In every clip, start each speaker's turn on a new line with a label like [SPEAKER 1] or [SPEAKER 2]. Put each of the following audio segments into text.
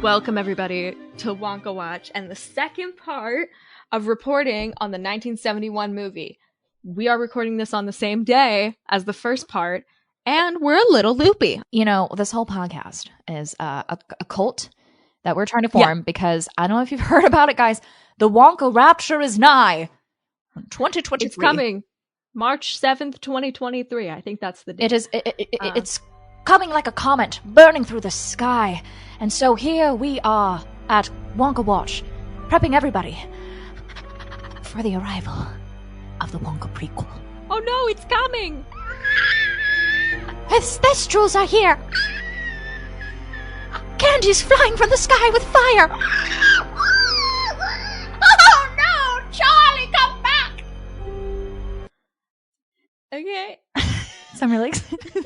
[SPEAKER 1] Welcome, everybody, to Wonka Watch and the second part of reporting on the 1971 movie. We are recording this on the same day as the first part, and we're a little loopy.
[SPEAKER 2] You know, this whole podcast is a cult that we're trying to form because I don't know if you've heard about it, guys. The Wonka Rapture is nigh. 2023.
[SPEAKER 1] It's coming March 7th, 2023. I think that's the date.
[SPEAKER 2] It is. It's coming like a comet, burning through the sky. And so here we are at Wonka Watch, prepping everybody for the arrival of the Wonka Prequel.
[SPEAKER 1] Oh no, it's coming!
[SPEAKER 2] His thestrals are here! Candy's flying from the sky with fire! Oh no! Charlie, come back!
[SPEAKER 1] Okay.
[SPEAKER 2] So I'm really excited.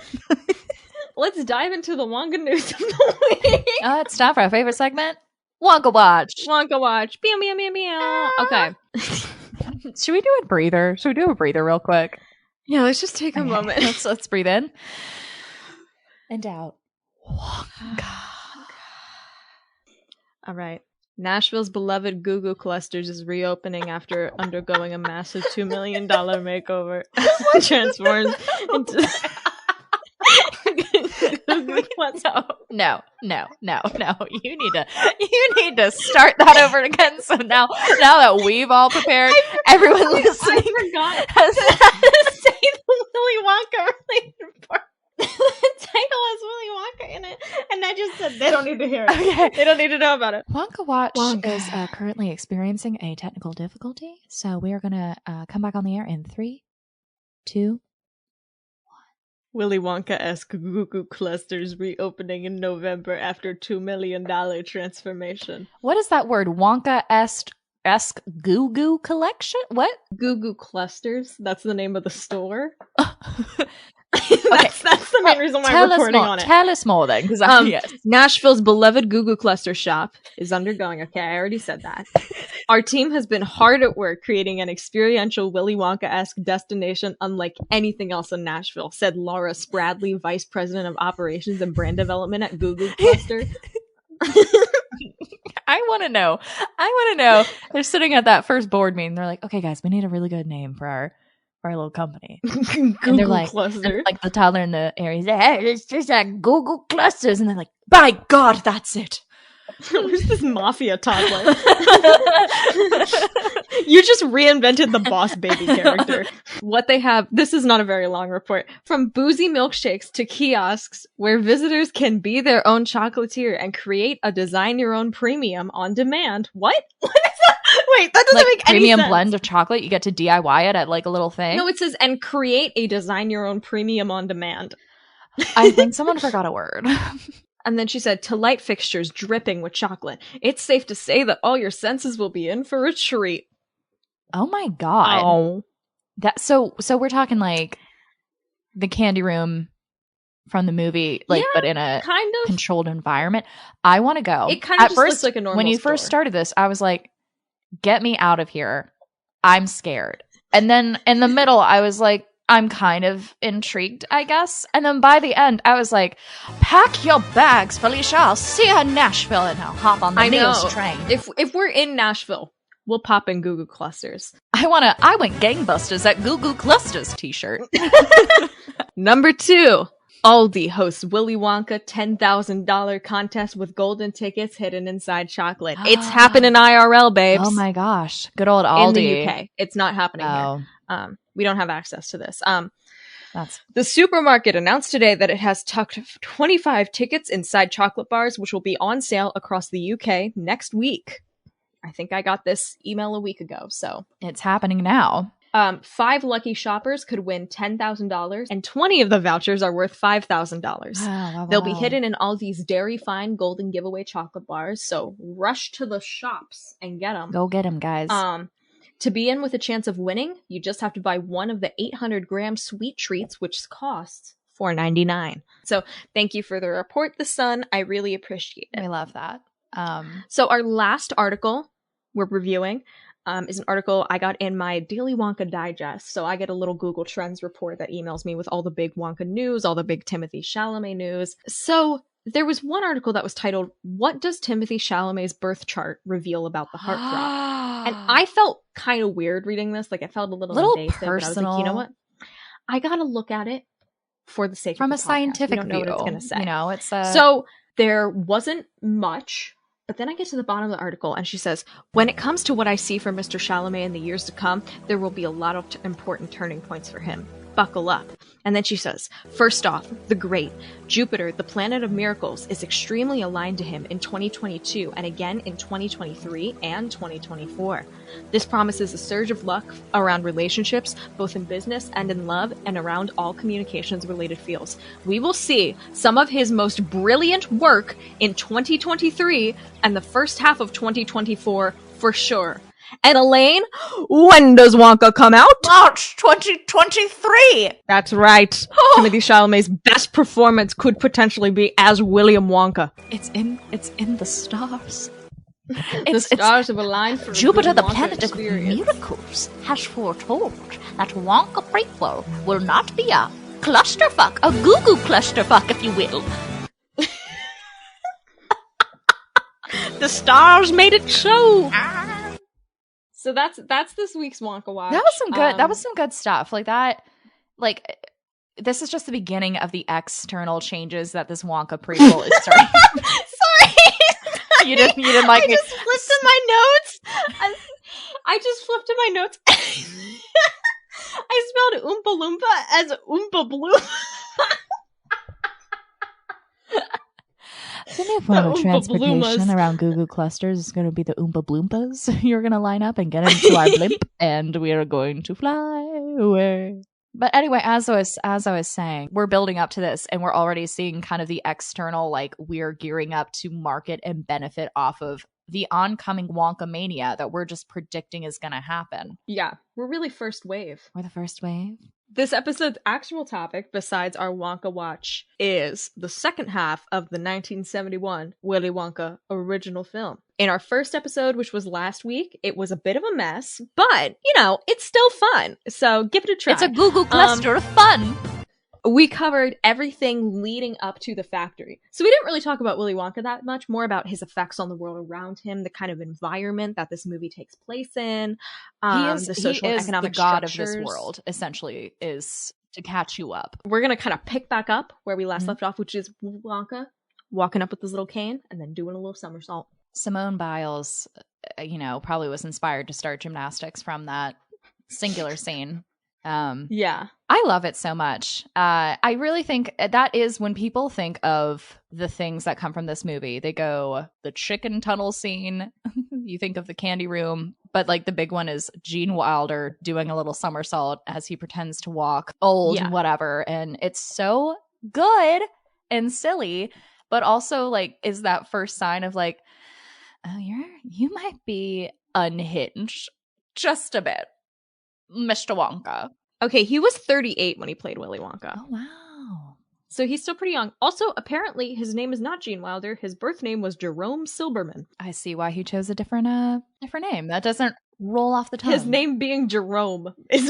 [SPEAKER 1] Let's dive into the Wonka news of the week.
[SPEAKER 2] It's time for our favorite segment, Wonka Watch.
[SPEAKER 1] Wonka Watch. Meow, meow, meow, meow. Okay.
[SPEAKER 2] Should we do a breather? Should we do a breather real quick?
[SPEAKER 1] Yeah, let's just take a moment.
[SPEAKER 2] Let's breathe in. And out. Wonka.
[SPEAKER 1] All right. Nashville's beloved Goo Goo Clusters is reopening after undergoing a massive $2 million makeover. Transforms into... No. You need to start that over again. So now that we've all prepared, everyone listening I forgot to say the Willy Wonka related part. The title has Willy Wonka in it, and I just said they don't need to hear it. Okay. They don't need to know about it.
[SPEAKER 2] Wonka Watch is currently experiencing a technical difficulty, so we are gonna come back on the air in 3, 2.
[SPEAKER 1] Willy Wonka-esque Goo Goo Clusters reopening in November after $2 million transformation.
[SPEAKER 2] What is that word? Wonka-esque Goo Goo collection? What?
[SPEAKER 1] Goo Goo Clusters. That's the name of the store.
[SPEAKER 2] That's
[SPEAKER 1] the main reason why I'm reporting on it.
[SPEAKER 2] Tell us more then.
[SPEAKER 1] Yes. Nashville's beloved Goo Goo Cluster shop is undergoing. Okay, I already said that. Our team has been hard at work creating an experiential Willy Wonka-esque destination unlike anything else in Nashville, said Laura Spradley, Vice President of Operations and Brand Development at Goo Goo Cluster.
[SPEAKER 2] I want to know. They're sitting at that first board meeting. They're like, okay, guys, we need a really good name for our little company.
[SPEAKER 1] And
[SPEAKER 2] they're like, like the toddler in the area. Hey, it's just like Goo Goo Clusters. And they're like, by God, that's it.
[SPEAKER 1] Where's this mafia toddler? You just reinvented the boss baby character. What they have, this is not a very long report, from boozy milkshakes to kiosks where visitors can be their own chocolatier and create a design your own premium on demand. What is that? Wait, that doesn't make any sense.
[SPEAKER 2] Premium blend of chocolate, you get to DIY it at like a little thing?
[SPEAKER 1] No, it says, and create a design your own premium on demand.
[SPEAKER 2] I think someone forgot a word.
[SPEAKER 1] And then she said, to light fixtures dripping with chocolate. It's safe to say that all your senses will be in for a treat.
[SPEAKER 2] Oh my God.
[SPEAKER 1] Oh.
[SPEAKER 2] So we're talking like the candy room from the movie, like, but in a
[SPEAKER 1] kind of
[SPEAKER 2] controlled environment. I want to go.
[SPEAKER 1] It kind of just looks like a normal
[SPEAKER 2] when you
[SPEAKER 1] store.
[SPEAKER 2] First started this, I was like, get me out of here. I'm scared. And then in the middle, I was like, I'm kind of intrigued, I guess. And then by the end, I was like, pack your bags, Felicia. I'll see you in Nashville and I'll hop on the Neos train.
[SPEAKER 1] If we're in Nashville, we'll pop in Goo Goo Clusters.
[SPEAKER 2] I went gangbusters at Goo Goo Clusters t-shirt.
[SPEAKER 1] Number 2. Aldi hosts Willy Wonka $10,000 contest with golden tickets hidden inside chocolate. It's happening IRL, babes.
[SPEAKER 2] Oh my gosh. Good old Aldi.
[SPEAKER 1] In the UK. It's not happening here. We don't have access to this. The supermarket announced today that it has tucked 25 tickets inside chocolate bars, which will be on sale across the UK next week. I think I got this email a week ago, so
[SPEAKER 2] it's happening now.
[SPEAKER 1] 5 lucky shoppers could win $10,000, and 20 of the vouchers are worth $5,000.
[SPEAKER 2] Wow.
[SPEAKER 1] They'll be hidden in Aldi's Dairy Fine Golden Giveaway chocolate bars, so rush to the shops and get them.
[SPEAKER 2] Go get them, guys.
[SPEAKER 1] To be in with a chance of winning, you just have to buy one of the 800-gram sweet treats, which costs $4.99. So thank you for the report, The Sun. I really appreciate it.
[SPEAKER 2] I love that.
[SPEAKER 1] So our last article
[SPEAKER 3] we're reviewing is an article I got in my Daily Wonka Digest. So I get a little Google Trends report that emails me with all the big Wonka news, all the big Timothee Chalamet news. So there was one article that was titled, "What Does Timothee Chalamet's Birth Chart Reveal About the Heartthrob?" And I felt kind of weird reading this. Like, I felt a little invasive,
[SPEAKER 2] personal.
[SPEAKER 3] but I was like, you know what? I gotta look at it for the sake
[SPEAKER 2] from
[SPEAKER 3] of
[SPEAKER 2] a
[SPEAKER 3] the
[SPEAKER 2] scientific
[SPEAKER 3] podcast. We don't know
[SPEAKER 2] view.
[SPEAKER 3] what it's gonna say.
[SPEAKER 2] You know, it's
[SPEAKER 3] So there wasn't much. But then I get to the bottom of the article and she says, "When it comes to what I see for Mr. Chalamet in the years to come, there will be a lot of important turning points for him. Buckle up." And then she says, "First off, the great Jupiter, the planet of miracles, is extremely aligned to him in 2022 and again in 2023 and 2024. This promises a surge of luck around relationships, both in business and in love, and around all communications-related fields. We will see some of his most brilliant work in 2023 and the first half of 2024 for sure." And Elaine, when does Wonka come out?
[SPEAKER 1] March 2023.
[SPEAKER 3] That's right. Timothée Chalamet's best performance could potentially be as William Wonka.
[SPEAKER 2] It's in the stars.
[SPEAKER 3] The stars have aligned for
[SPEAKER 1] Jupiter, the
[SPEAKER 3] Wonka
[SPEAKER 1] planet of
[SPEAKER 3] experience.
[SPEAKER 1] miracles, has foretold that Wonka Prequel will not be a clusterfuck, a Goo Goo Clusterfuck, if you will.
[SPEAKER 3] The stars made it so. So that's this week's Wonka Watch.
[SPEAKER 2] That was some good. That was some good stuff. Like that. Like this is just the beginning of the external changes that this Wonka prequel is starting.
[SPEAKER 3] Sorry.
[SPEAKER 2] You didn't like
[SPEAKER 3] I
[SPEAKER 2] me.
[SPEAKER 3] just flipped in my notes. I just flipped in my notes. I spelled Oompa-Loompa as Oompa-Bloompa.
[SPEAKER 2] The new form of
[SPEAKER 3] Oompa-Bloomas.
[SPEAKER 2] transportation around Goo Goo Clusters is going to be the Oompa-Loompas. You're going to line up and get into our blimp, and we are going to fly away. But anyway, as I was saying, we're building up to this, and we're already seeing kind of the external, like, we're gearing up to market and benefit off of the oncoming Wonka mania that we're just predicting is going to happen.
[SPEAKER 3] Yeah, we're really first wave.
[SPEAKER 2] We're the first wave.
[SPEAKER 3] This episode's actual topic, besides our Wonka Watch, is the second half of the 1971 Willy Wonka original film. In our first episode, which was last week, it was a bit of a mess, but, you know, it's still fun. So give it a try.
[SPEAKER 1] It's a Goo Goo Cluster of fun.
[SPEAKER 3] We covered everything leading up to the factory. So we didn't really talk about Willy Wonka that much, more about his effects on the world around him, the kind of environment that this movie takes place in, the social and economic
[SPEAKER 2] the god
[SPEAKER 3] structures.
[SPEAKER 2] of this world, essentially, is to catch you up.
[SPEAKER 3] We're going to kind of pick back up where we last left off, which is Wonka walking up with his little cane and then doing a little somersault.
[SPEAKER 2] Simone Biles, probably was inspired to start gymnastics from that singular scene.
[SPEAKER 3] Yeah.
[SPEAKER 2] I love it so much. I really think that is when people think of the things that come from this movie. They go the chicken tunnel scene. You think of the candy room, but like the big one is Gene Wilder doing a little somersault as he pretends to walk old and whatever. And it's so good and silly, but also like is that first sign of like, oh, you might be unhinged just a bit, Mr. Wonka.
[SPEAKER 3] Okay, he was 38 when he played Willy Wonka.
[SPEAKER 2] Oh, wow.
[SPEAKER 3] So he's still pretty young. Also, apparently, his name is not Gene Wilder. His birth name was Jerome Silberman.
[SPEAKER 2] I see why he chose a different name. That doesn't roll off the tongue.
[SPEAKER 3] His name being Jerome is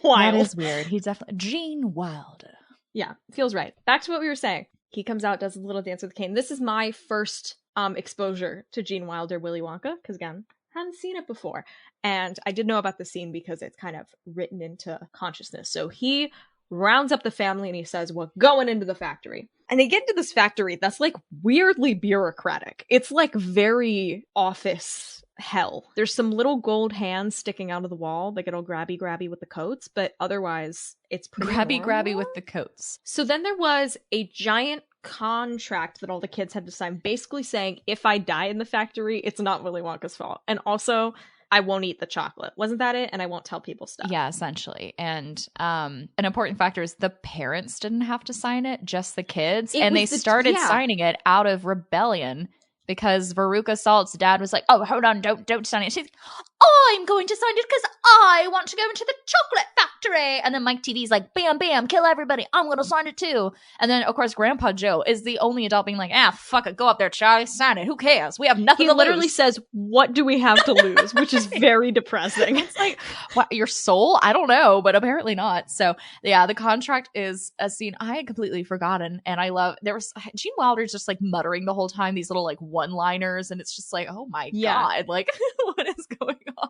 [SPEAKER 3] wild.
[SPEAKER 2] That is weird. He's definitely Gene Wilder.
[SPEAKER 3] Yeah, feels right. Back to what we were saying. He comes out, does a little dance with the cane. This is my first exposure to Gene Wilder, Willy Wonka, because again, hadn't seen it before. And I did know about the scene because it's kind of written into consciousness. So he rounds up the family and he says, we're going into the factory. And they get into this factory that's like weirdly bureaucratic. It's like very office hell. There's some little gold hands sticking out of the wall that get all grabby with the coats, but otherwise it's pretty
[SPEAKER 2] grabby with the coats.
[SPEAKER 3] So then there was a giant contract that all the kids had to sign, basically saying, if I die in the factory, it's not Willy Wonka's fault. And also, I won't eat the chocolate. Wasn't that it? And I won't tell people stuff.
[SPEAKER 2] Yeah, essentially. And an important factor is the parents didn't have to sign it, just the kids. And they started signing it out of rebellion because Veruca Salt's dad was like, oh, hold on, don't sign it. She's like, I'm going to sign it because I want to go into the chocolate factory. And then Mike Teavee's like, bam, bam, kill everybody. I'm going to sign it too. And then, of course, Grandpa Joe is the only adult being like, fuck it. Go up there, Charlie. Sign it. Who cares? We have nothing to lose.
[SPEAKER 3] He literally says, what do we have to lose? Which is very depressing.
[SPEAKER 2] It's like, what, your soul? I don't know, but apparently not. So, yeah, the contract is a scene I had completely forgotten. And I love, there was Gene Wilder's just like muttering the whole time, these little like one-liners. And it's just like, oh my God, like, what is going on?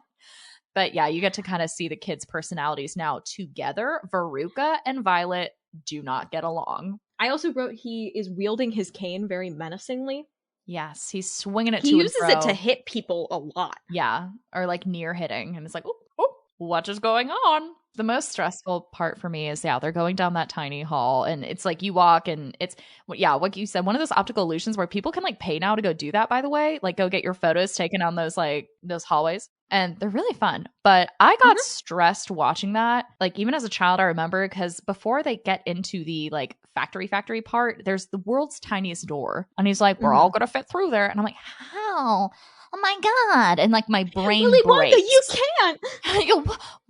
[SPEAKER 2] But yeah, you get to kind of see the kids' personalities now together. Veruca and Violet do not get along.
[SPEAKER 3] I also wrote he is wielding his cane very menacingly.
[SPEAKER 2] Yes, he's swinging it
[SPEAKER 3] he
[SPEAKER 2] to
[SPEAKER 3] uses
[SPEAKER 2] and fro.
[SPEAKER 3] it to hit people a lot.
[SPEAKER 2] Yeah, or like near hitting. And it's like, oh, what is going on? The most stressful part for me is, they're going down that tiny hall and it's like you walk and it's, like you said, one of those optical illusions where people can like pay now to go do that, by the way, like go get your photos taken on those hallways. And they're really fun. But I got stressed watching that. Like even as a child, I remember, because before they get into the like factory part, there's the world's tiniest door. And he's like, we're all going to fit through there. And I'm like, how? Oh my God. And like my brain
[SPEAKER 3] Willy
[SPEAKER 2] breaks.
[SPEAKER 3] Wonka, you can't.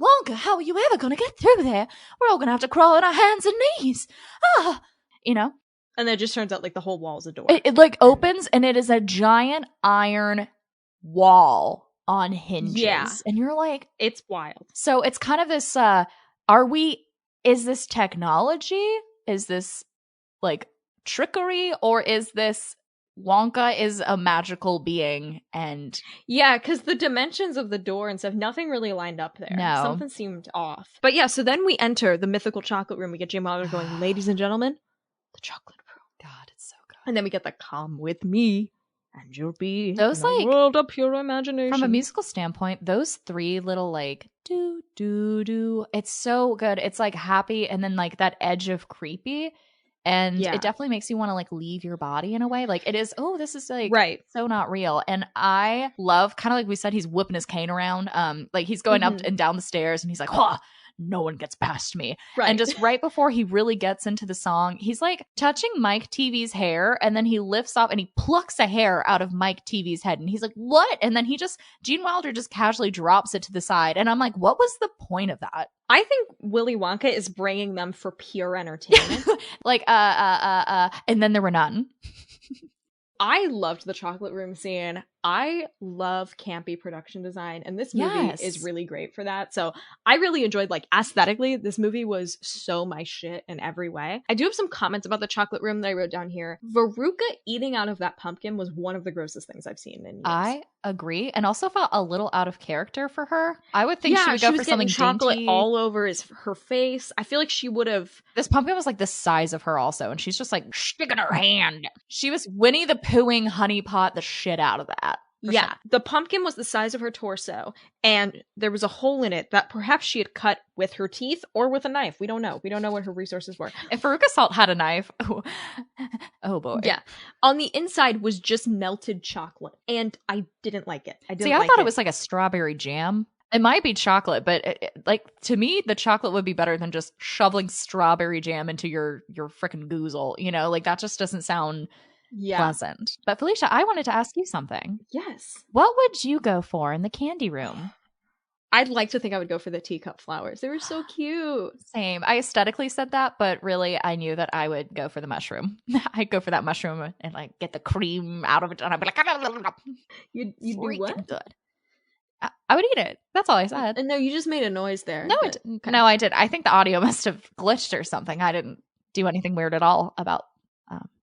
[SPEAKER 2] Wonka, how are you ever going to get through there? We're all going to have to crawl on our hands and knees. You know?
[SPEAKER 3] And then it just turns out like the whole wall is a door.
[SPEAKER 2] It like opens and it is a giant iron wall on hinges.
[SPEAKER 3] Yeah.
[SPEAKER 2] And you're like,
[SPEAKER 3] it's wild.
[SPEAKER 2] So it's kind of this, is this technology? Is this like trickery? Or is this Wonka is a magical being? And
[SPEAKER 3] yeah, because the dimensions of the door and stuff, nothing really lined up there.
[SPEAKER 2] No.
[SPEAKER 3] Something seemed off. But yeah, so then we enter the mythical chocolate room. We get Jim Wilder going, ladies and gentlemen, the chocolate room.
[SPEAKER 2] God, it's so good.
[SPEAKER 3] And then we get the come with me and you'll be
[SPEAKER 2] those
[SPEAKER 3] in a
[SPEAKER 2] like
[SPEAKER 3] world of pure imagination.
[SPEAKER 2] From a musical standpoint, those three little like do do do, it's so good. It's like happy and then like that edge of creepy. And it definitely makes you want to like leave your body in a way. Like it is, this is like so not real. And I love, kind of like we said, he's whipping his cane around. Like he's going up and down the stairs and he's like, no one gets past me. Right. And just right before he really gets into the song, he's like touching Mike Teavee's hair and then he lifts up and he plucks a hair out of Mike Teavee's head and he's like, what? And then Gene Wilder just casually drops it to the side. And I'm like, what was the point of that?
[SPEAKER 3] I think Willy Wonka is bringing them for pure entertainment.
[SPEAKER 2] Like, and then there were none.
[SPEAKER 3] I loved the chocolate room scene. I love campy production design, and this movie is really great for that. So I really enjoyed, like, aesthetically, this movie was so my shit in every way. I do have some comments about the chocolate room that I wrote down here. Veruca eating out of that pumpkin was one of the grossest things I've seen in years.
[SPEAKER 2] I agree, and also felt a little out of character for her. I would think she would go for something
[SPEAKER 3] chocolate
[SPEAKER 2] dainty.
[SPEAKER 3] all over her face. I feel like she would have.
[SPEAKER 2] This pumpkin was like the size of her also, and she's just like sticking her hand. She was Winnie the Poohing honey pot the shit out of that.
[SPEAKER 3] Yeah,
[SPEAKER 2] sure.
[SPEAKER 3] The pumpkin was the size of her torso, and there was a hole in it that perhaps she had cut with her teeth or with a knife. We don't know. We don't know what her resources were.
[SPEAKER 2] If Veruca Salt had a knife, oh boy.
[SPEAKER 3] Yeah. On the inside was just melted chocolate, and I didn't like it. I
[SPEAKER 2] thought it was like a strawberry jam. It might be chocolate, but like to me, the chocolate would be better than just shoveling strawberry jam into your frickin' goozle. You know, like that just doesn't sound pleasant. But Felicia, I wanted to ask you something.
[SPEAKER 3] Yes.
[SPEAKER 2] What would you go for in the candy room?
[SPEAKER 3] I'd like to think I would go for the teacup flowers. They were so cute.
[SPEAKER 2] Same. I aesthetically said that, but really I knew that I would go for the mushroom. I'd go for that mushroom and like get the cream out of it and I'd be like,
[SPEAKER 3] you'd do what?
[SPEAKER 2] Good. I would eat it. That's all I said.
[SPEAKER 3] No, you just made a noise there.
[SPEAKER 2] No, no, I did. I think the audio must have glitched or something. I didn't do anything weird at all about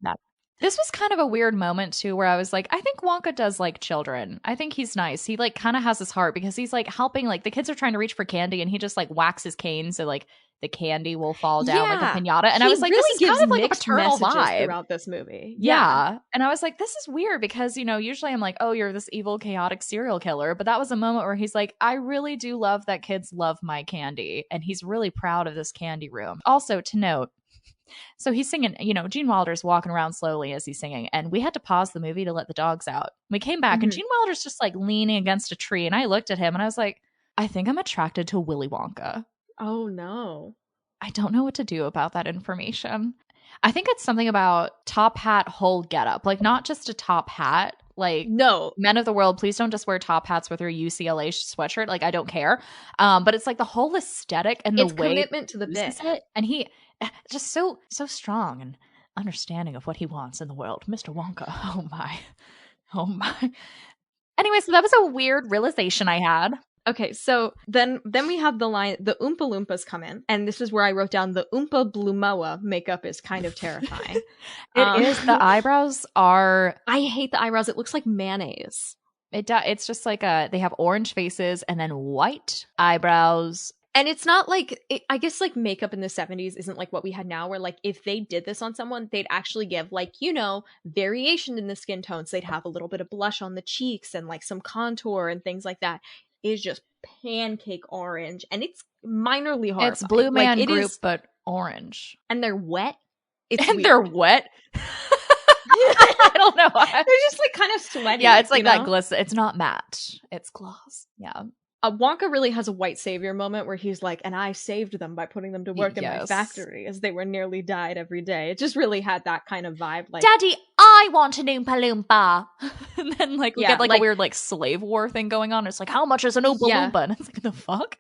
[SPEAKER 2] that. This was kind of a weird moment too, where I was like, I think Wonka does like children. I think he's nice. He like kind of has his heart because he's like helping, like the kids are trying to reach for candy and he just like whacks his cane so like the candy will fall down like a pinata. And I was like,
[SPEAKER 3] really
[SPEAKER 2] this is kind of like a paternal vibe
[SPEAKER 3] throughout this movie.
[SPEAKER 2] Yeah. And I was like, this is weird because, you know, usually I'm like, oh, you're this evil, chaotic serial killer. But that was a moment where he's like, I really do love that kids love my candy. And he's really proud of this candy room. Also to note, so he's singing, you know, Gene Wilder's walking around slowly as he's singing. And we had to pause the movie to let the dogs out. We came back and Gene Wilder's just like leaning against a tree. And I looked at him and I was like, I think I'm attracted to Willy Wonka.
[SPEAKER 3] Oh, no.
[SPEAKER 2] I don't know what to do about that information. I think it's something about top hat, whole getup. Like not just a top hat. Like,
[SPEAKER 3] No.
[SPEAKER 2] men of the world, please don't just wear top hats with your UCLA sweatshirt. Like, I don't care. But it's like the whole aesthetic and the
[SPEAKER 3] It's
[SPEAKER 2] way
[SPEAKER 3] commitment to the bit.
[SPEAKER 2] it. And he just so strong and understanding of what he wants in the world. Mr. Wonka. Oh my. Oh my. Anyway, so that was a weird realization I had.
[SPEAKER 3] Okay, so then we have the line, the Oompa-Loompas come in, and this is where I wrote down the Oompa-Bloomoa makeup is kind of terrifying.
[SPEAKER 2] It is. The eyebrows are...
[SPEAKER 3] I hate the eyebrows. It looks like mayonnaise.
[SPEAKER 2] It's just like they have orange faces and then white eyebrows.
[SPEAKER 3] And it's not like, I guess like makeup in the 70s isn't like what we had now, where like if they did this on someone, they'd actually give like, you know, variation in the skin tones. They'd have a little bit of blush on the cheeks and like some contour and things like that. It is just pancake orange, and it's minorly horrifying.
[SPEAKER 2] It's Blue Man
[SPEAKER 3] like,
[SPEAKER 2] Group, but orange.
[SPEAKER 3] And they're wet. It's
[SPEAKER 2] and
[SPEAKER 3] weird.
[SPEAKER 2] They're wet? I don't know.
[SPEAKER 3] They're just like kind of sweaty.
[SPEAKER 2] Yeah, it's like that
[SPEAKER 3] know?
[SPEAKER 2] glisten. It's not matte. It's gloss. Yeah.
[SPEAKER 3] Wonka really has a white savior moment where he's like, and I saved them by putting them to work in my factory as they were nearly died every day. It just really had that kind of vibe. Like,
[SPEAKER 2] Daddy, I want an Oompa-Loompa. And then like we get like a weird like slave war thing going on. It's like, how much is an Oompa-Loompa? And it's like, the fuck?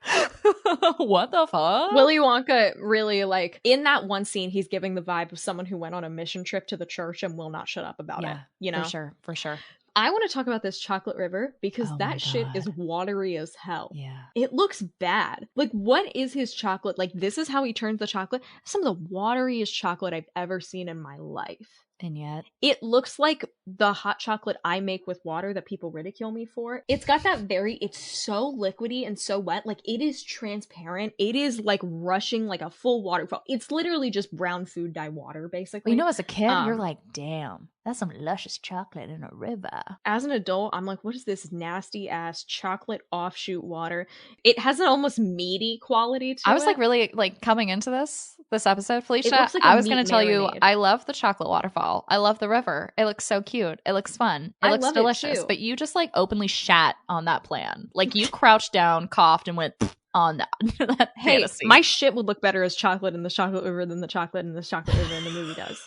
[SPEAKER 2] What the fuck?
[SPEAKER 3] Willy Wonka really like, in that one scene, he's giving the vibe of someone who went on a mission trip to the church and will not shut up about it. You know?
[SPEAKER 2] For sure.
[SPEAKER 3] I want to talk about this chocolate river because that shit is watery as hell.
[SPEAKER 2] Yeah.
[SPEAKER 3] It looks bad. Like, what is his chocolate? Like, this is how he turns the chocolate. Some of the wateriest chocolate I've ever seen in my life.
[SPEAKER 2] And yet
[SPEAKER 3] it looks like the hot chocolate I make with water that people ridicule me for. It's got that it's so liquidy and so wet. Like, it is transparent. It is like rushing like a full waterfall. It's literally just brown food dye water, basically.
[SPEAKER 2] You know, as a kid, you're like, damn, that's some luscious chocolate in a river.
[SPEAKER 3] As an adult, I'm like, what is this nasty ass chocolate offshoot water? It has an almost meaty quality to it.
[SPEAKER 2] I was like really like coming into this episode, Felicia.
[SPEAKER 3] Like
[SPEAKER 2] I was going to tell you, I love the chocolate waterfall. I love the river. It looks so cute. It looks fun. It looks delicious. But you just like openly shat on that plan. Like you crouched down, coughed, and went on that
[SPEAKER 3] hey,
[SPEAKER 2] fantasy.
[SPEAKER 3] My shit would look better as chocolate in the chocolate river than the chocolate in the chocolate river in the movie does.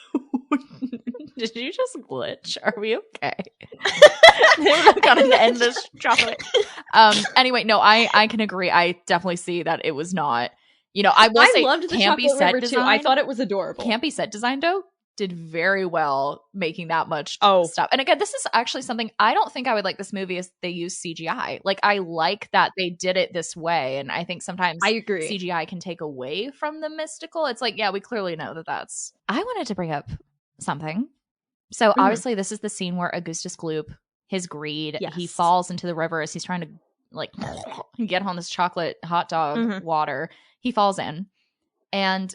[SPEAKER 2] Did you just glitch? Are we okay? We're not gonna end this chocolate. Anyway, no, I can agree. I definitely see that it was not. You know, I
[SPEAKER 3] loved the
[SPEAKER 2] campy
[SPEAKER 3] chocolate
[SPEAKER 2] set
[SPEAKER 3] river
[SPEAKER 2] design.
[SPEAKER 3] too. I thought it was adorable.
[SPEAKER 2] Campy set design though did very well making that much stuff. And again, this is actually something I don't think I would like this movie is they use CGI. Like I like that they did it this way. And I think sometimes
[SPEAKER 3] I agree.
[SPEAKER 2] CGI can take away from the mystical. It's like, yeah, we clearly know that that's... I wanted to bring up something. So obviously this is the scene where Augustus Gloop, his greed, he falls into the river as he's trying to like get on this chocolate hot dog water. He falls in. And,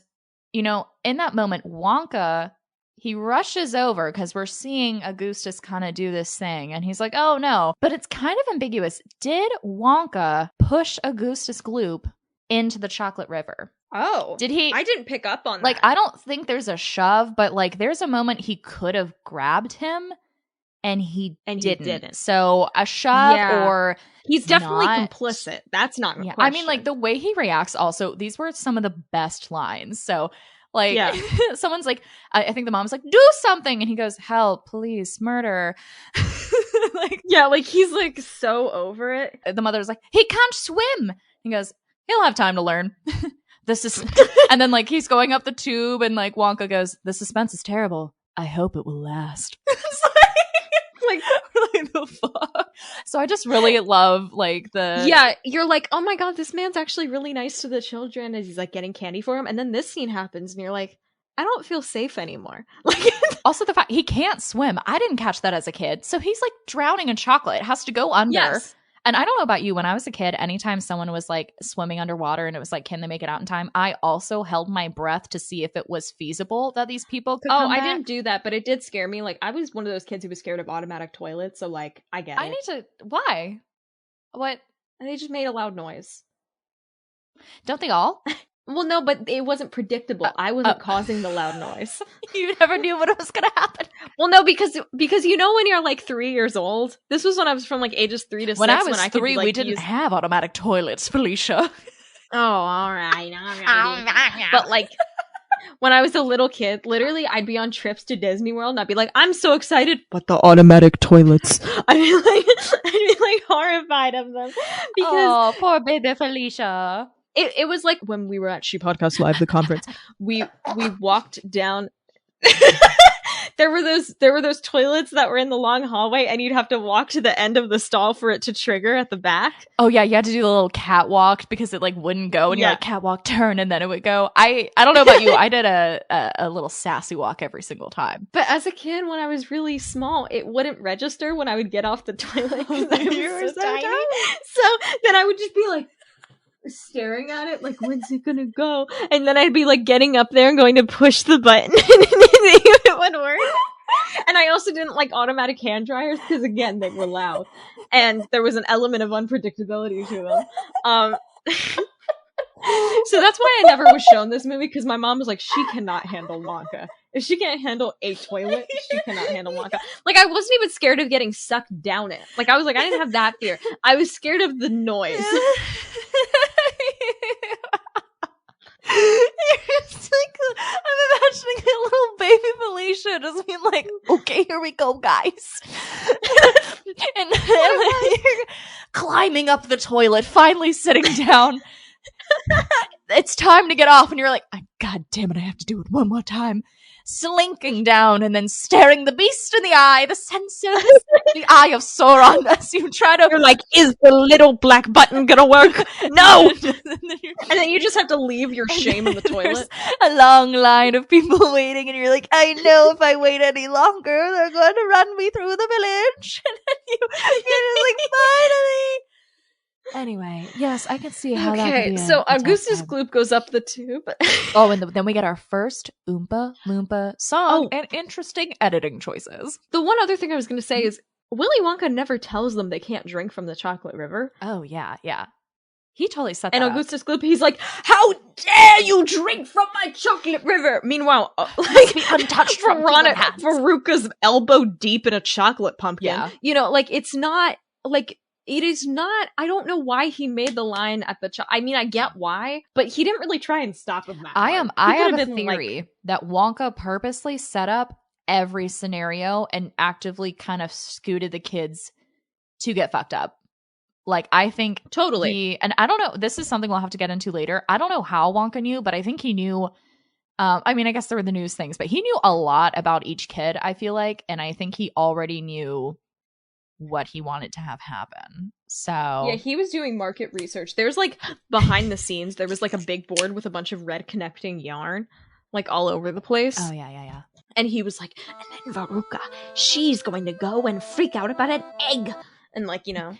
[SPEAKER 2] you know, in that moment, Wonka... he rushes over because we're seeing Augustus kind of do this thing. And he's like, oh, no. But it's kind of ambiguous. Did Wonka push Augustus Gloop into the chocolate river?
[SPEAKER 3] Oh.
[SPEAKER 2] Did he?
[SPEAKER 3] I didn't pick up on that.
[SPEAKER 2] Like, I don't think there's a shove, but, like, there's a moment he could have grabbed him. And he didn't. So a shove or...
[SPEAKER 3] he's definitely complicit. That's not a question.
[SPEAKER 2] I mean, like, the way he reacts also, these were some of the best lines. So... like, someone's like, I think the mom's like, do something. And he goes, help, police, murder.
[SPEAKER 3] Like, yeah, like he's like so over it.
[SPEAKER 2] The mother's like, he can't swim. He goes, he'll have time to learn. This is, and then like he's going up the tube and like Wonka goes, the suspense is terrible. I hope it will last. Like the fuck. So I just really love like
[SPEAKER 3] you're like, oh my god, this man's actually really nice to the children as he's like getting candy for him, and then this scene happens and you're like, I don't feel safe anymore. Like,
[SPEAKER 2] also the fact he can't swim, I didn't catch that as a kid. So he's like drowning in chocolate, has to go under. And I don't know about you, when I was a kid, anytime someone was like swimming underwater and it was like, can they make it out in time? I also held my breath to see if it was feasible that these people could come back.
[SPEAKER 3] I didn't do that, but it did scare me. Like, I was one of those kids who was scared of automatic toilets, so like, I get it.
[SPEAKER 2] Why? What?
[SPEAKER 3] They just made a loud noise.
[SPEAKER 2] Don't they all?
[SPEAKER 3] Well, no, but it wasn't predictable. I wasn't causing the loud noise.
[SPEAKER 2] You never knew what was going to happen.
[SPEAKER 3] Well, no, because you know when you're like 3 years old? This was when I was from like ages 3 to 6.
[SPEAKER 2] When I was 3, we didn't have automatic toilets, Felicia.
[SPEAKER 3] Oh, all right. But like, when I was a little kid, literally I'd be on trips to Disney World and I'd be like, I'm so excited, but the automatic toilets. I'd be like horrified of them. Because
[SPEAKER 2] oh, poor baby Felicia.
[SPEAKER 3] it was like when we were at She Podcast Live, the conference, we walked down. There were those toilets that were in the long hallway, and you'd have to walk to the end of the stall for it to trigger at the back.
[SPEAKER 2] Oh yeah, you had to do the little catwalk because it like wouldn't go, and you're like catwalk turn, and then it would go. I don't know about you, I did a little sassy walk every single time.
[SPEAKER 3] But as a kid, when I was really small, it wouldn't register when I would get off the toilet. You were so tiny. So then I would just be like staring at it, like, when's it gonna go? And then I'd be like getting up there and going to push the button and it would work. And I also didn't like automatic hand dryers because again they were loud and there was an element of unpredictability to them. So that's why I never was shown this movie, because my mom was like, she cannot handle Wonka. If she can't handle a toilet, she cannot handle Wonka. Like, I wasn't even scared of getting sucked down it. Like, I was like, I didn't have that fear. I was scared of the noise.
[SPEAKER 2] It's like, I'm imagining a little baby Felicia just being like, okay, here we go, guys. and you're climbing up the toilet, finally sitting down. It's time to get off, and you're like, God damn it, I have to do it one more time. Slinking down and then staring the beast in the eye, the censors, the eye of Sauron, as you try to.
[SPEAKER 3] You're like, is the little black button gonna work? No! And then you just have to leave your shame in the toilet.
[SPEAKER 2] A long line of people waiting, and you're like, I know if I wait any longer, they're going to run me through the village. And then you're just like, finally. Anyway, yes, I can see how that could be.
[SPEAKER 3] So Augustus Gloop goes up the tube.
[SPEAKER 2] Oh, and then we get our first Oompa-Loompa song and interesting editing choices.
[SPEAKER 3] The one other thing I was going to say is Willy Wonka never tells them they can't drink from the chocolate river.
[SPEAKER 2] Oh, yeah. He totally set that
[SPEAKER 3] And
[SPEAKER 2] up.
[SPEAKER 3] Augustus Gloop, he's like, how dare you drink from my chocolate river? Meanwhile, like,
[SPEAKER 2] be untouched from human hands.
[SPEAKER 3] Veruca's elbow deep in a chocolate pumpkin.
[SPEAKER 2] Yeah.
[SPEAKER 3] You know, like, it's not, like... It is not, I don't know why he made the line at the, I mean, I get why, but he didn't really try and stop him that
[SPEAKER 2] I have a theory
[SPEAKER 3] like,
[SPEAKER 2] that Wonka purposely set up every scenario and actively kind of scooted the kids to get fucked up. Like, I think
[SPEAKER 3] totally.
[SPEAKER 2] And I don't know, this is something we'll have to get into later. I don't know how Wonka knew, but I think he knew, I mean, I guess there were the news things, but he knew a lot about each kid, I feel like, and I think he already knew what he wanted to have happen. So
[SPEAKER 3] yeah, he was doing market research. There's like behind the scenes, there was like a big board with a bunch of red connecting yarn like all over the place.
[SPEAKER 2] Oh yeah.
[SPEAKER 3] And he was like, and then Veruca, she's going to go and freak out about an egg. And like, you know,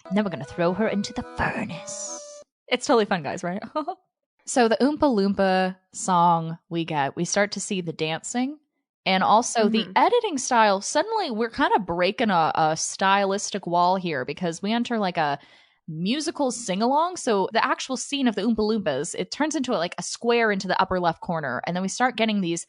[SPEAKER 2] and then we're gonna throw her into the furnace. It's totally fun, guys, right? So the Oompa-Loompa song we start to see the dancing. And also the editing style, suddenly we're kind of breaking a stylistic wall here, because we enter like a musical sing-along. So the actual scene of the Oompa-Loompas, it turns into like a square into the upper left corner. And then we start getting these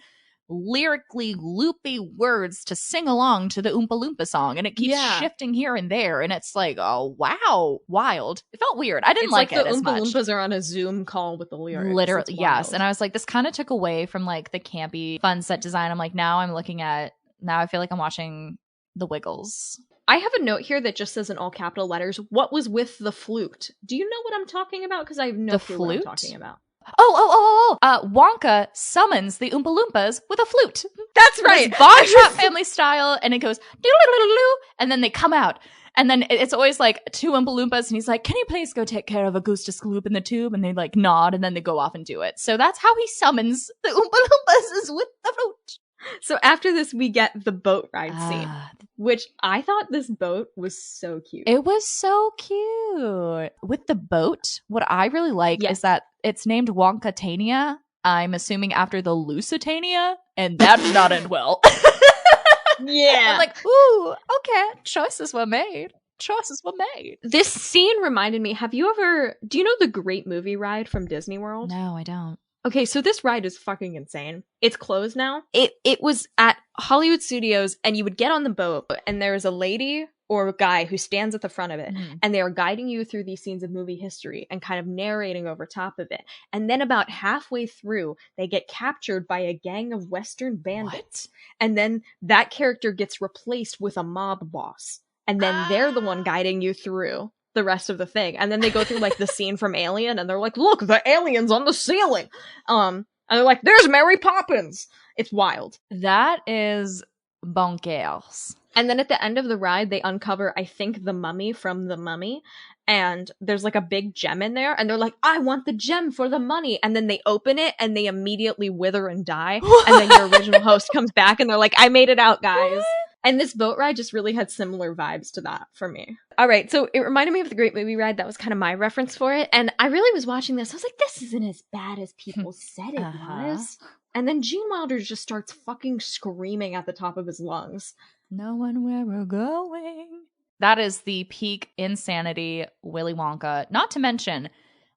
[SPEAKER 2] lyrically loopy words to sing along to the Oompa-Loompa song. And it keeps shifting here and there. And it's like, oh, wow, wild. It felt weird. I didn't like it as much.
[SPEAKER 3] The Oompa-Loompas are on a Zoom call with the lyrics.
[SPEAKER 2] Literally, yes. And I was like, this kind of took away from like the campy fun set design. I'm like, now I feel like I'm watching The Wiggles.
[SPEAKER 3] I have a note here that just says in all capital letters, what was with the flute? Do you know what I'm talking about? Because I have no clue what I'm talking about.
[SPEAKER 2] Wonka summons the Oompa-Loompas with a flute.
[SPEAKER 3] That's right.
[SPEAKER 2] Von Trapp family style, and it goes doodle-doodle-doo, and then they come out. And then it's always like two Oompa-Loompas, and he's like, can you please go take care of Augustus Gloop in the tube? And they like nod, and then they go off and do it. So that's how he summons the Oompa-Loompas, is with the flute.
[SPEAKER 3] So after this, we get the boat ride scene, which I thought this boat was so cute.
[SPEAKER 2] It was so cute. With the boat, what I really like is that it's named Wonkatania. I'm assuming after the Lusitania, and that did not end well.
[SPEAKER 3] Yeah.
[SPEAKER 2] I'm like, ooh, okay, choices were made.
[SPEAKER 3] This scene reminded me, do you know the Great Movie Ride from Disney World?
[SPEAKER 2] No, I don't.
[SPEAKER 3] Okay, so this ride is fucking insane. It's closed now. It was at Hollywood Studios, and you would get on the boat, and there was a lady or guy who stands at the front of it, and they are guiding you through these scenes of movie history and kind of narrating over top of it. And then about halfway through, they get captured by a gang of Western bandits. And then that character gets replaced with a mob boss. And then they're the one guiding you through the rest of the thing. And then they go through like the scene from Alien, and they're like, look, the alien's on the ceiling. And they're like, there's Mary Poppins. It's wild.
[SPEAKER 2] That is bonkers.
[SPEAKER 3] And then at the end of the ride, they uncover, I think, the mummy from The Mummy. And there's like a big gem in there. And they're like, I want the gem for the money. And then they open it and they immediately wither and die. And then your original host comes back and they're like, I made it out, guys. What? And this boat ride just really had similar vibes to that for me. All right, so it reminded me of the Great Movie Ride. That was kind of my reference for it. And I really was watching this. I was like, this isn't as bad as people said it was. And then Gene Wilder just starts fucking screaming at the top of his lungs.
[SPEAKER 2] Knowing where we're going. That is the peak insanity Willy Wonka. Not to mention,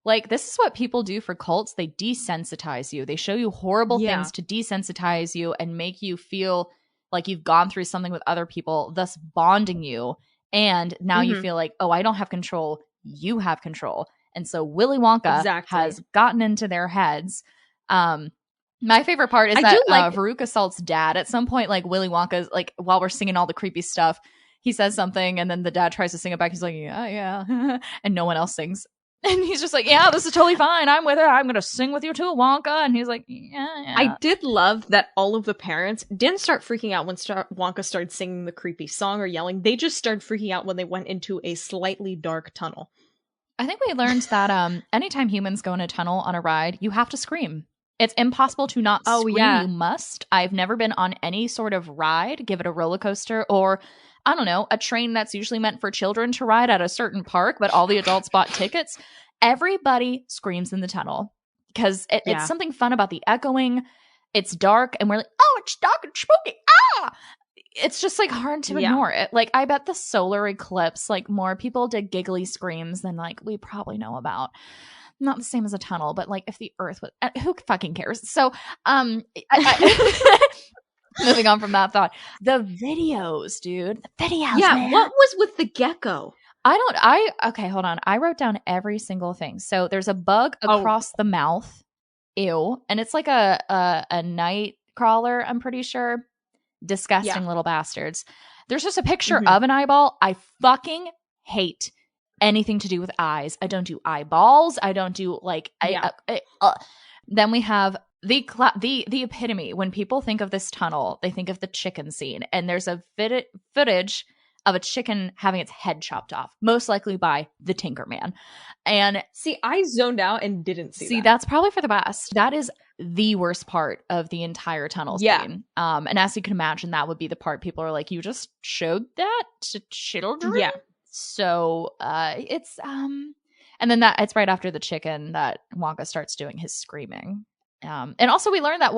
[SPEAKER 2] like, this is what people do for cults. They desensitize you. They show you horrible things to desensitize you and make you feel like you've gone through something with other people, thus bonding you. And now you feel like, oh, I don't have control. You have control. And so Willy Wonka has gotten into their heads. My favorite part is that Veruca Salt's dad, at some point, like Willy Wonka's, like while we're singing all the creepy stuff, he says something and then the dad tries to sing it back. He's like, yeah. And no one else sings. And he's just like, yeah, this is totally fine. I'm with her. I'm going to sing with you too, Wonka. And he's like, yeah.
[SPEAKER 3] I did love that all of the parents didn't start freaking out when Wonka started singing the creepy song or yelling. They just started freaking out when they went into a slightly dark tunnel.
[SPEAKER 2] I think we learned that anytime humans go in a tunnel on a ride, you have to scream. It's impossible to not scream. You must. I've never been on any sort of ride, give it a roller coaster, or I don't know, a train that's usually meant for children to ride at a certain park, but all the adults bought tickets. Everybody screams in the tunnel because it's something fun about the echoing. It's dark and we're like, oh, it's dark and spooky. Ah! It's just like hard to ignore it. Like, I bet the solar eclipse, like more people did giggly screams than like we probably know about. Not the same as a tunnel, but like if the earth was, who fucking cares? So, moving on from that thought, the videos, dude, the videos.
[SPEAKER 3] Yeah,
[SPEAKER 2] man.
[SPEAKER 3] what was with the gecko?
[SPEAKER 2] Okay, hold on. I wrote down every single thing. So there's a bug across the mouth. Ew. And it's like a night crawler, I'm pretty sure. Disgusting little bastards. There's just a picture of an eyeball. I fucking hate anything to do with eyes. I don't do eyeballs. I don't do like Then we have the epitome. When people think of this tunnel, they think of the chicken scene, and there's a footage of a chicken having its head chopped off, most likely by the Tinkerman. And
[SPEAKER 3] see, I zoned out and didn't see that.
[SPEAKER 2] That's probably for the best. That is the worst part of the entire tunnel scene. And as you can imagine, that would be the part people are like, you just showed that to children?
[SPEAKER 3] Yeah.
[SPEAKER 2] So it's and then it's right after the chicken that Wonka starts doing his screaming. And also we learned that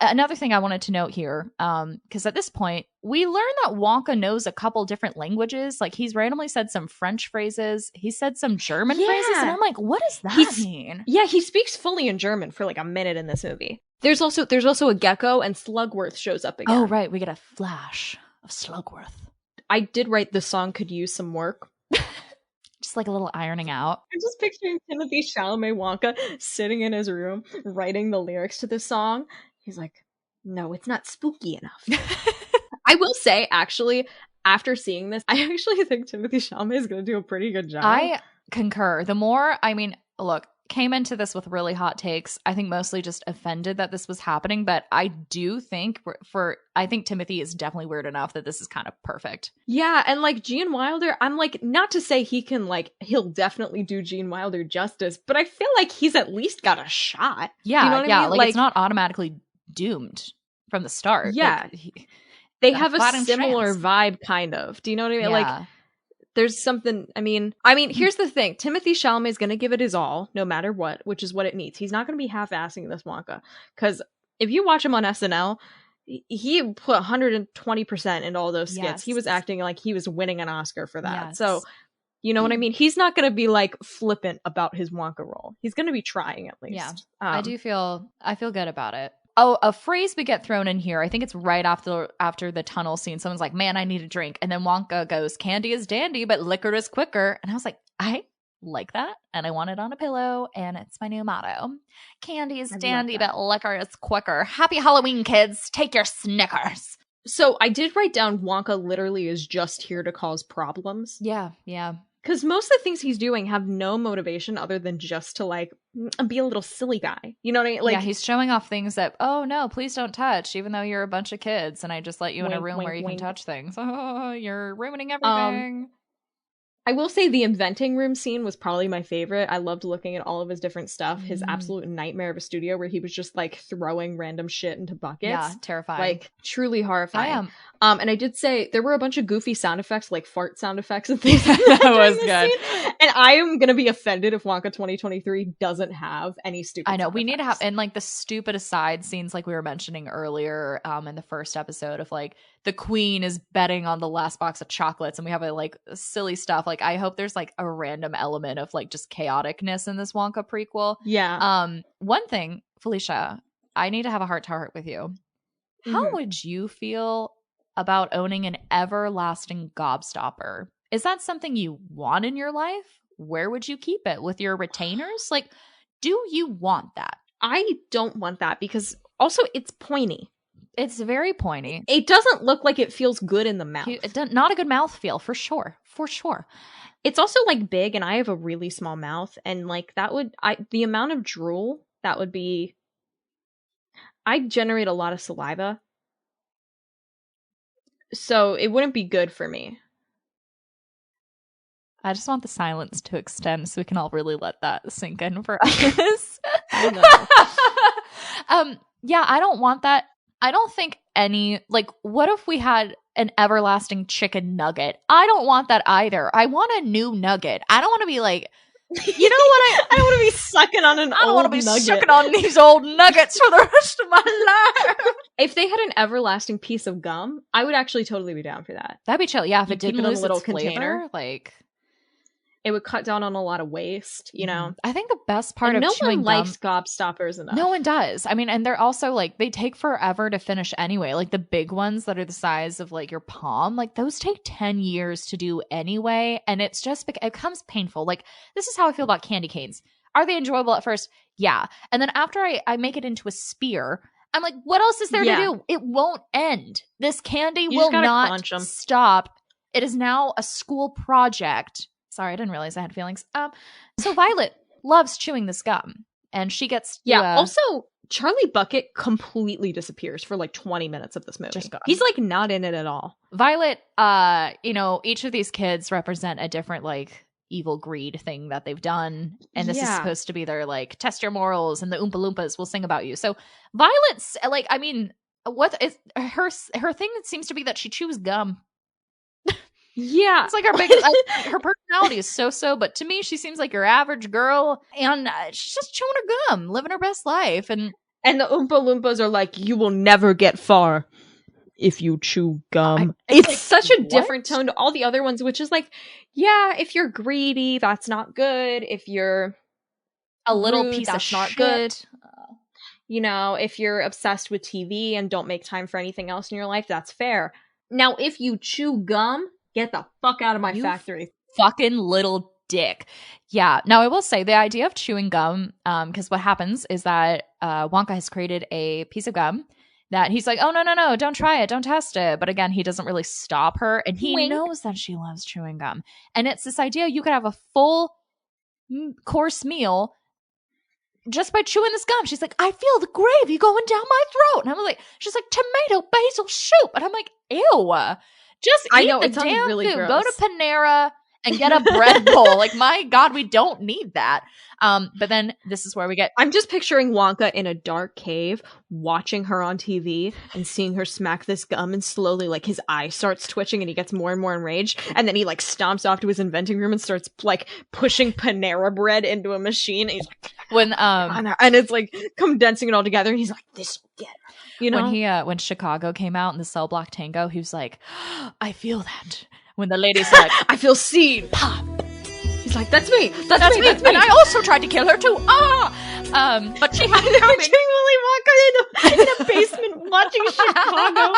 [SPEAKER 2] another thing I wanted to note here, because at this point we learned that Wonka knows a couple different languages. Like, he's randomly said some French phrases, he said some German phrases, and I'm like, what does that mean?
[SPEAKER 3] Yeah, he speaks fully in German for like a minute in this movie. There's also a gecko, and Slugworth shows up again.
[SPEAKER 2] Oh right, we get a flash of Slugworth.
[SPEAKER 3] I did write the song could use some work.
[SPEAKER 2] Just like a little ironing out.
[SPEAKER 3] I'm just picturing Timothee Chalamet Wonka sitting in his room writing the lyrics to this song. He's like, no, it's not spooky enough. I will say, actually, after seeing this, I actually think Timothee Chalamet is going to do a pretty good job.
[SPEAKER 2] I concur. Look, came into this with really hot takes. I think mostly just offended that this was happening, but I do think I think Timothy is definitely weird enough that this is kind of perfect.
[SPEAKER 3] Yeah, and like Gene Wilder, I'm like, not to say he'll definitely do Gene Wilder justice, but I feel like he's at least got a shot.
[SPEAKER 2] Yeah,
[SPEAKER 3] you know what I mean?
[SPEAKER 2] Like it's not automatically doomed from the start.
[SPEAKER 3] Yeah, like, they have a similar vibe, kind of. Do you know what I mean?
[SPEAKER 2] Yeah.
[SPEAKER 3] Like, there's something, I mean, here's the thing. Timothee Chalamet is going to give it his all, no matter what, which is what it needs. He's not going to be half-assing this Wonka. Because if you watch him on SNL, he put 120% into all those skits. Yes. He was acting like he was winning an Oscar for that. Yes. So, you know what I mean? He's not going to be, like, flippant about his Wonka role. He's going to be trying, at least.
[SPEAKER 2] Yeah, I feel good about it. a phrase we get thrown in here. I think it's right after the tunnel scene. Someone's like, "Man, I need a drink," and then Wonka goes, "Candy is dandy, but liquor is quicker." And I was like, I like that, and I want it on a pillow, and it's my new motto. Candy is dandy, but liquor is quicker. Happy Halloween, kids. Take your Snickers.
[SPEAKER 3] So I did write down Wonka literally is just here to cause problems.
[SPEAKER 2] Yeah.
[SPEAKER 3] Because most of the things he's doing have no motivation other than just to, like, be a little silly guy. You know what I mean? Like,
[SPEAKER 2] yeah, he's showing off things that, oh, no, please don't touch, even though you're a bunch of kids, and I just let you in a room where you can touch things. Oh, you're ruining everything.
[SPEAKER 3] I will say the inventing room scene was probably my favorite. I loved looking at all of his different stuff. His absolute nightmare of a studio where he was just, like, throwing random shit into buckets.
[SPEAKER 2] Yeah, terrifying.
[SPEAKER 3] Like, truly horrifying. And I did say there were a bunch of goofy sound effects, like fart sound effects and things like that.
[SPEAKER 2] That was good.
[SPEAKER 3] Scene. And I am going to be offended if Wonka 2023 doesn't have any stupid
[SPEAKER 2] I know, we
[SPEAKER 3] effects.
[SPEAKER 2] need to have, and like the stupid aside scenes like we were mentioning earlier in the first episode of like the queen is betting on the last box of chocolates and we have a like silly stuff. Like I hope there's like a random element of like just chaoticness in this Wonka prequel.
[SPEAKER 3] Yeah.
[SPEAKER 2] One thing, Felicia, I need to have a heart-to-heart with you. How would you feel about owning an Ever-Lasting Gobstopper? Is that something you want in your life? Where would you keep it? With your retainers? Like, do you want that?
[SPEAKER 3] I don't want that because also it's pointy.
[SPEAKER 2] It's very pointy.
[SPEAKER 3] It doesn't look like it feels good in the mouth.
[SPEAKER 2] Not a good mouth feel, for sure. For sure.
[SPEAKER 3] It's also like big and I have a really small mouth and like that would, the amount of drool that would be, I generate a lot of saliva. So it wouldn't be good for me.
[SPEAKER 2] I just want the silence to extend so we can all really let that sink in for us.
[SPEAKER 3] I know.
[SPEAKER 2] Yeah, I don't want that. I don't think like, what if we had an everlasting chicken nugget? I don't want that either. I want a new nugget. I don't want to be like, you know what?
[SPEAKER 3] I don't want to be sucking on an old nugget. I don't want to be
[SPEAKER 2] sucking on these old nuggets for the rest of my life.
[SPEAKER 3] If they had an everlasting piece of gum, I would actually totally be down for that.
[SPEAKER 2] That'd be chill. Yeah, if
[SPEAKER 3] you
[SPEAKER 2] it didn't
[SPEAKER 3] keep it in
[SPEAKER 2] lose
[SPEAKER 3] a little
[SPEAKER 2] its
[SPEAKER 3] container,
[SPEAKER 2] flavor, like
[SPEAKER 3] it would cut down on a lot of waste, you know?
[SPEAKER 2] I think the best part of
[SPEAKER 3] no
[SPEAKER 2] chewing
[SPEAKER 3] one likes gobstoppers enough.
[SPEAKER 2] No one does. I mean, and they're also like, they take forever to finish anyway. Like the big ones that are the size of like your palm, like those take 10 years to do anyway. And it's just, it becomes painful. Like this is how I feel about candy canes. Are they enjoyable at first? Yeah. And then after I make it into a spear, I'm like, what else is there to do? It won't end. This candy will not stop. It is now a school project. Sorry, I didn't realize I had feelings. So Violet loves chewing this gum, and she gets
[SPEAKER 3] also, Charlie Bucket completely disappears for like 20 minutes of this movie. He's like not in it at all.
[SPEAKER 2] Violet, each of these kids represent a different like evil greed thing that they've done, and this is supposed to be their like test your morals, and the Oompa-Loompas will sing about you. So Violet's like, I mean, what is her thing? It seems to be that she chews gum.
[SPEAKER 3] Yeah,
[SPEAKER 2] it's like her personality is so, but to me, she seems like your average girl, and she's just chewing her gum, living her best life. And
[SPEAKER 3] the Oompa-Loompas are like, you will never get far if you chew gum. It's like, such a different tone to all the other ones, which is like, yeah, if you're greedy, that's not good. If you're
[SPEAKER 2] a little
[SPEAKER 3] rude,
[SPEAKER 2] piece
[SPEAKER 3] that's
[SPEAKER 2] of
[SPEAKER 3] not
[SPEAKER 2] shit.
[SPEAKER 3] Good. You know, if you're obsessed with TV and don't make time for anything else in your life, that's fair. Now, if you chew gum, get the fuck out of my factory.
[SPEAKER 2] Fucking little dick. Yeah. Now, I will say the idea of chewing gum, because what happens is that Wonka has created a piece of gum that he's like, oh, no, don't try it. Don't test it. But again, he doesn't really stop her. And he knows that she loves chewing gum. And it's this idea you could have a full course meal just by chewing this gum. She's like, I feel the gravy going down my throat. And I'm like, she's like, tomato basil soup. And I'm like, ew. Just eat the damn
[SPEAKER 3] really
[SPEAKER 2] food.
[SPEAKER 3] gross.
[SPEAKER 2] Go to Panera and get a bread bowl. Like, my God, we don't need that. But then this is where we get...
[SPEAKER 3] I'm just picturing Wonka in a dark cave, watching her on TV and seeing her smack this gum, and slowly, like, his eye starts twitching and he gets more and more enraged. And then he, like, stomps off to his inventing room and starts, like, pushing Panera bread into a machine. And he's like... and it's, like, condensing it all together. And he's like, this will get her. You know?
[SPEAKER 2] When Chicago came out in the Cell Block Tango, he was like, I feel that. When the lady's like,
[SPEAKER 3] I feel seen. Pop. He's like, that's me. That's me.
[SPEAKER 2] And I also tried to kill her too. But
[SPEAKER 3] she had it coming. Doing Willy Wonka in a basement watching Chicago.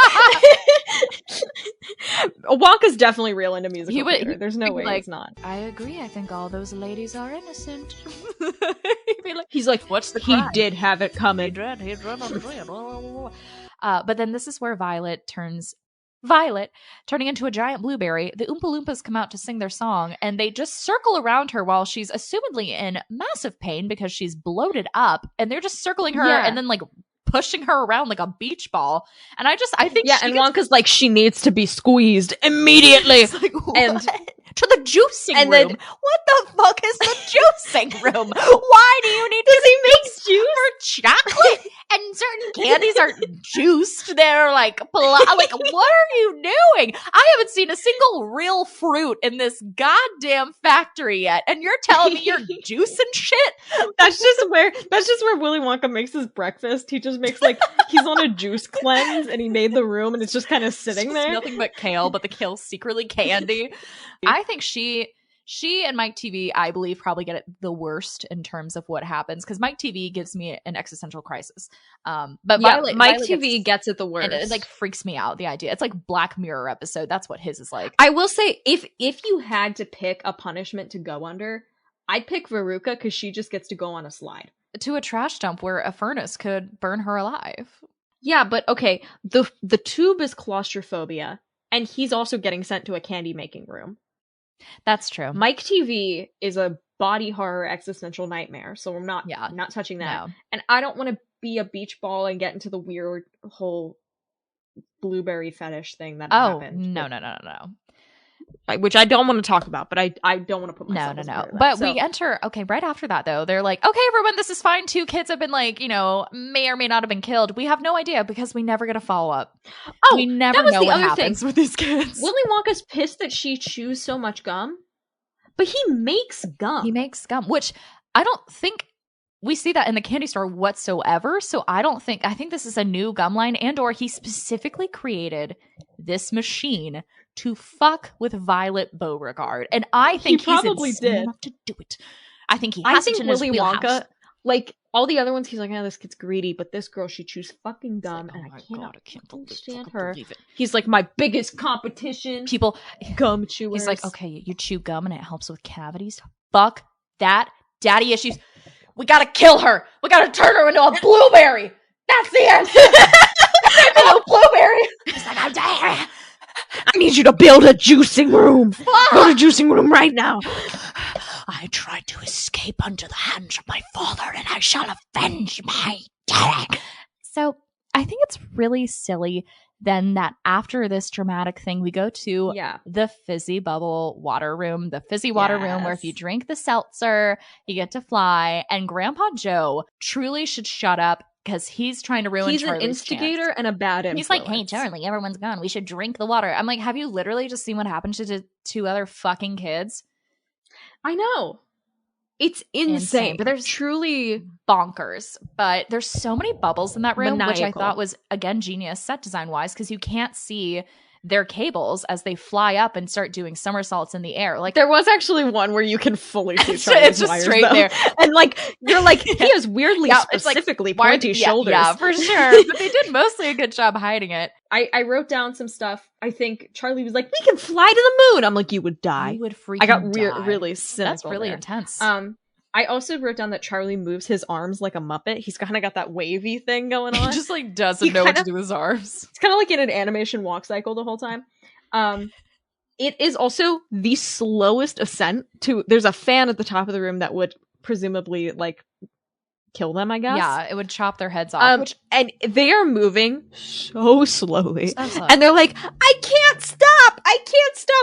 [SPEAKER 3] Wonka's definitely real into musical theater. There's no way he's not.
[SPEAKER 2] I agree. I think all those ladies are innocent.
[SPEAKER 3] He's like,
[SPEAKER 1] what's the crime?
[SPEAKER 3] He did have it coming.
[SPEAKER 2] But then this is where Violet, turning into a giant blueberry. The Oompa-Loompas come out to sing their song, and they just circle around her while she's assumedly in massive pain because she's bloated up, and they're just circling her and then like pushing her around like a beach ball. And I think
[SPEAKER 3] and Wonka's like, she needs to be squeezed immediately.
[SPEAKER 2] Like,
[SPEAKER 3] and
[SPEAKER 2] to the juicing room.
[SPEAKER 1] Then, what the fuck is the juicing room? Why do you need
[SPEAKER 3] Does he make juice
[SPEAKER 1] for chocolate? And certain candies are juiced. They're like, what are you doing? I haven't seen a single real fruit in this goddamn factory yet, and you're telling me you're juicing shit?
[SPEAKER 3] That's just where Willy Wonka makes his breakfast. He just makes like he's on a juice cleanse, and he made the room, and it's just kind of sitting there.
[SPEAKER 2] Nothing but kale, but the kale's secretly candy. I think she and Mike Teavee, I believe, probably get it the worst in terms of what happens, because Mike Teavee gives me an existential crisis. But
[SPEAKER 3] Mike Teavee gets it the worst.
[SPEAKER 2] It like freaks me out, the idea. It's like Black Mirror episode. That's what his is like.
[SPEAKER 3] I will say, if you had to pick a punishment to go under, I'd pick Veruca, because she just gets to go on a slide.
[SPEAKER 2] To a trash dump where a furnace could burn her alive.
[SPEAKER 3] Yeah, but okay, the tube is claustrophobia, and he's also getting sent to a candy making room.
[SPEAKER 2] That's true.
[SPEAKER 3] Mike Teavee is a body horror existential nightmare, so I'm not touching that. No. And I don't want to be a beach ball and get into the weird whole blueberry fetish thing that happened.
[SPEAKER 2] No.
[SPEAKER 3] Which I don't want to talk about, but I don't want to put myself
[SPEAKER 2] No. But we enter, right after that, though, they're like, okay, everyone, this is fine. 2 kids have been, like, may or may not have been killed. We have no idea because we never get a follow-up.
[SPEAKER 3] Oh,
[SPEAKER 2] we never know what happens with these kids.
[SPEAKER 3] Willy Wonka's pissed that she chews so much gum, but he makes gum.
[SPEAKER 2] He makes gum, which I don't think we see that in the candy store whatsoever. So I think this is a new gum line, and or he specifically created this machine to fuck with Violet Beauregard, and I think
[SPEAKER 3] he probably did
[SPEAKER 2] enough to do it. I think he has it in his wheelhouse.
[SPEAKER 3] Wonka, like all the other ones, he's like, this kid's greedy, but this girl, she chews fucking gum,
[SPEAKER 2] like,
[SPEAKER 3] and I can't
[SPEAKER 2] understand
[SPEAKER 3] her. He's like, my biggest competition.
[SPEAKER 2] People,
[SPEAKER 3] gum chewers.
[SPEAKER 2] He's like, okay, you chew gum and it helps with cavities. Fuck that, daddy issues. We gotta kill her. We gotta turn her into a blueberry. That's the answer. A blueberry. He's like, I'm dying.
[SPEAKER 3] I need you to build a juicing room. Build a juicing room right now.
[SPEAKER 2] I tried to escape under the hands of my father, and I shall avenge my death. So I think it's really silly then that after this dramatic thing, we go to the fizzy bubble water room, the fizzy water room where if you drink the seltzer, you get to fly. And Grandpa Joe truly should shut up, because he's trying to ruin Charlie's
[SPEAKER 3] He's an instigator
[SPEAKER 2] chance.
[SPEAKER 3] And a bad influence.
[SPEAKER 2] He's like, hey, Charlie, everyone's gone. We should drink the water. I'm like, have you literally just seen what happened to 2 other fucking kids?
[SPEAKER 3] I know. It's insane.
[SPEAKER 2] But there's
[SPEAKER 3] truly
[SPEAKER 2] bonkers. But there's so many bubbles in that room,
[SPEAKER 3] maniacal.
[SPEAKER 2] Which I thought was, again, genius set design-wise, because you can't see their cables as they fly up and start doing somersaults in the air. Like,
[SPEAKER 3] there was actually one where you can fully see Charlie's
[SPEAKER 2] it's just
[SPEAKER 3] wires,
[SPEAKER 2] straight
[SPEAKER 3] though.
[SPEAKER 2] there,
[SPEAKER 3] and like you're like, he has weirdly specifically pointy shoulders.
[SPEAKER 2] Yeah, for sure. But they did mostly a good job hiding it.
[SPEAKER 3] I wrote down some stuff. I think Charlie was like, we can fly to the moon. I'm like, you would die.
[SPEAKER 2] You would freaking
[SPEAKER 3] I got
[SPEAKER 2] die.
[SPEAKER 3] really cynical.
[SPEAKER 2] That's really
[SPEAKER 3] there.
[SPEAKER 2] intense.
[SPEAKER 3] I also wrote down that Charlie moves his arms like a Muppet. He's kind of got that wavy thing going on.
[SPEAKER 2] He just like doesn't know what to do with his arms.
[SPEAKER 3] It's kind of like in an animation walk cycle the whole time. It is also the slowest ascent to. There's a fan at the top of the room that would presumably like kill them, I guess.
[SPEAKER 2] Yeah, it would chop their heads off.
[SPEAKER 3] And they are moving so slowly.
[SPEAKER 2] So slow.
[SPEAKER 3] And they're like, I can't stop!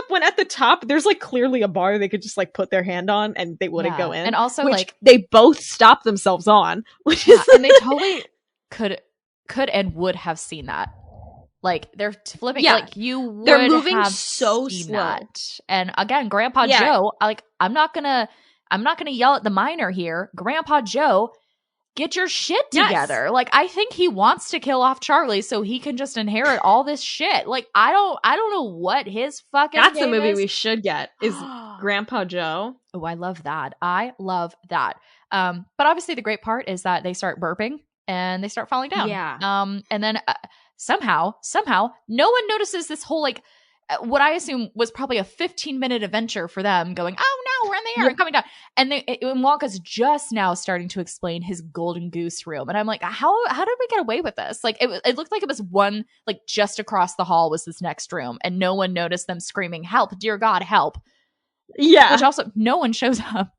[SPEAKER 3] When at the top, there's like clearly a bar they could just like put their hand on and they wouldn't go in.
[SPEAKER 2] And also
[SPEAKER 3] which
[SPEAKER 2] like
[SPEAKER 3] they both stop themselves on. Which is
[SPEAKER 2] and they totally could and would have seen that. Like they're flipping like you would
[SPEAKER 3] they're moving
[SPEAKER 2] have
[SPEAKER 3] so
[SPEAKER 2] seen
[SPEAKER 3] slow.
[SPEAKER 2] that. And again, Grandpa Joe, like I'm not gonna yell at the miner here. Grandpa Joe get your shit together. Like, I think he wants to kill off Charlie so he can just inherit all this shit. Like, I don't know what his fucking
[SPEAKER 3] That's the
[SPEAKER 2] game
[SPEAKER 3] movie
[SPEAKER 2] is.
[SPEAKER 3] we should get, is Grandpa Joe.
[SPEAKER 2] Oh, I love that. I love that. But obviously the great part is that they start burping and they start falling down.
[SPEAKER 3] Yeah.
[SPEAKER 2] And then somehow, no one notices this whole, like, what I assume was probably a 15-minute adventure for them going, oh no, we're in the air and coming down. And Wonka's just now starting to explain his golden goose room. And I'm like, how did we get away with this? Like, it looked like it was one, like, just across the hall was this next room. And no one noticed them screaming, help, dear God, help.
[SPEAKER 3] Yeah.
[SPEAKER 2] Which also, no one shows up.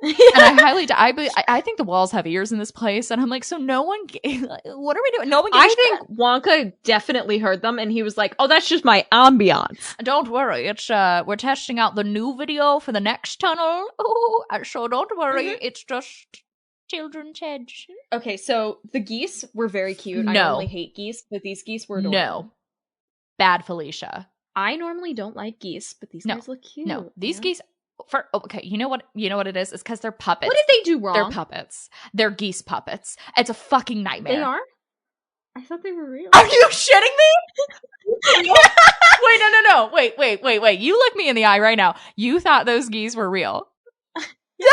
[SPEAKER 2] And I think the walls have ears in this place, and I'm like, so no one. What are we doing? No one.
[SPEAKER 3] I think Wonka definitely heard them, and he was like, "Oh, that's just my ambiance."
[SPEAKER 2] Don't worry, it's we're testing out the new video for the next tunnel. Oh, so don't worry, it's just children's heads.
[SPEAKER 3] Okay, so the geese were very cute.
[SPEAKER 2] No.
[SPEAKER 3] I normally hate geese, but these geese were adorable.
[SPEAKER 2] No, bad Felicia.
[SPEAKER 3] I normally don't like geese, but these guys look cute.
[SPEAKER 2] No, these geese. Okay, you know what it is? It's because they're puppets.
[SPEAKER 3] What did they do wrong?
[SPEAKER 2] They're puppets. They're geese puppets. It's a fucking nightmare.
[SPEAKER 3] They are? I thought they were real.
[SPEAKER 2] Are you shitting me? Wait, no. Wait. You look me in the eye right now. You thought those geese were real.
[SPEAKER 3] Yeah.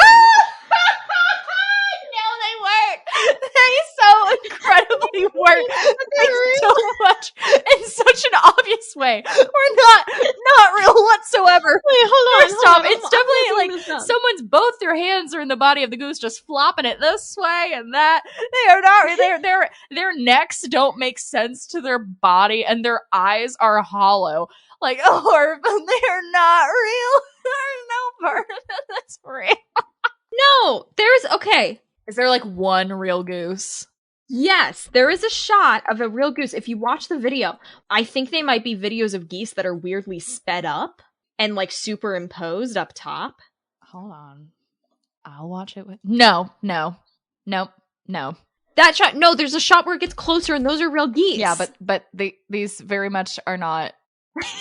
[SPEAKER 2] No, they weren't. They so incredibly weren't. So much in such an obvious way. We're not real whatsoever.
[SPEAKER 3] Wait, hold on.
[SPEAKER 2] First off, it's
[SPEAKER 3] I'm
[SPEAKER 2] definitely
[SPEAKER 3] this
[SPEAKER 2] like
[SPEAKER 3] up.
[SPEAKER 2] someone's both their hands are in the body of the goose, just flopping it this way and that. They are not. Their necks don't make sense to their body, and their eyes are hollow. Like, oh, they're not real. There's no part of it that's real.
[SPEAKER 3] No, there's okay.
[SPEAKER 2] Is there like one real goose?
[SPEAKER 3] Yes, there is a shot of a real goose. If you watch the video, I think they might be videos of geese that are weirdly sped up and like superimposed up top.
[SPEAKER 2] Hold on. I'll watch it with No.
[SPEAKER 3] That shot, no, there's a shot where it gets closer and those are real geese.
[SPEAKER 2] Yeah, but these very much are not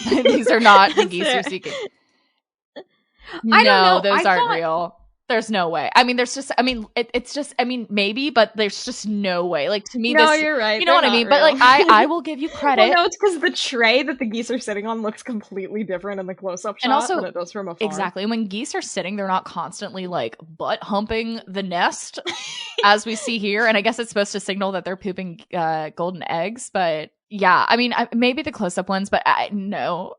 [SPEAKER 2] these are not the geese you're seeking.
[SPEAKER 3] I don't know.
[SPEAKER 2] Those
[SPEAKER 3] I
[SPEAKER 2] aren't
[SPEAKER 3] thought-
[SPEAKER 2] real. There's no way. I mean, it's just, I mean, maybe, but there's just no way. Like, to me,
[SPEAKER 3] No,
[SPEAKER 2] this,
[SPEAKER 3] you're right.
[SPEAKER 2] you know what I mean? But like, I will give you credit.
[SPEAKER 3] Well, no, it's because the tray that the geese are sitting on looks completely different in the close-up shot
[SPEAKER 2] And also-
[SPEAKER 3] than it does from afar.
[SPEAKER 2] Exactly. When geese are sitting, they're not constantly like butt humping the nest as we see here. And I guess it's supposed to signal that they're pooping golden eggs. But yeah, I mean, maybe the close-up ones, but no.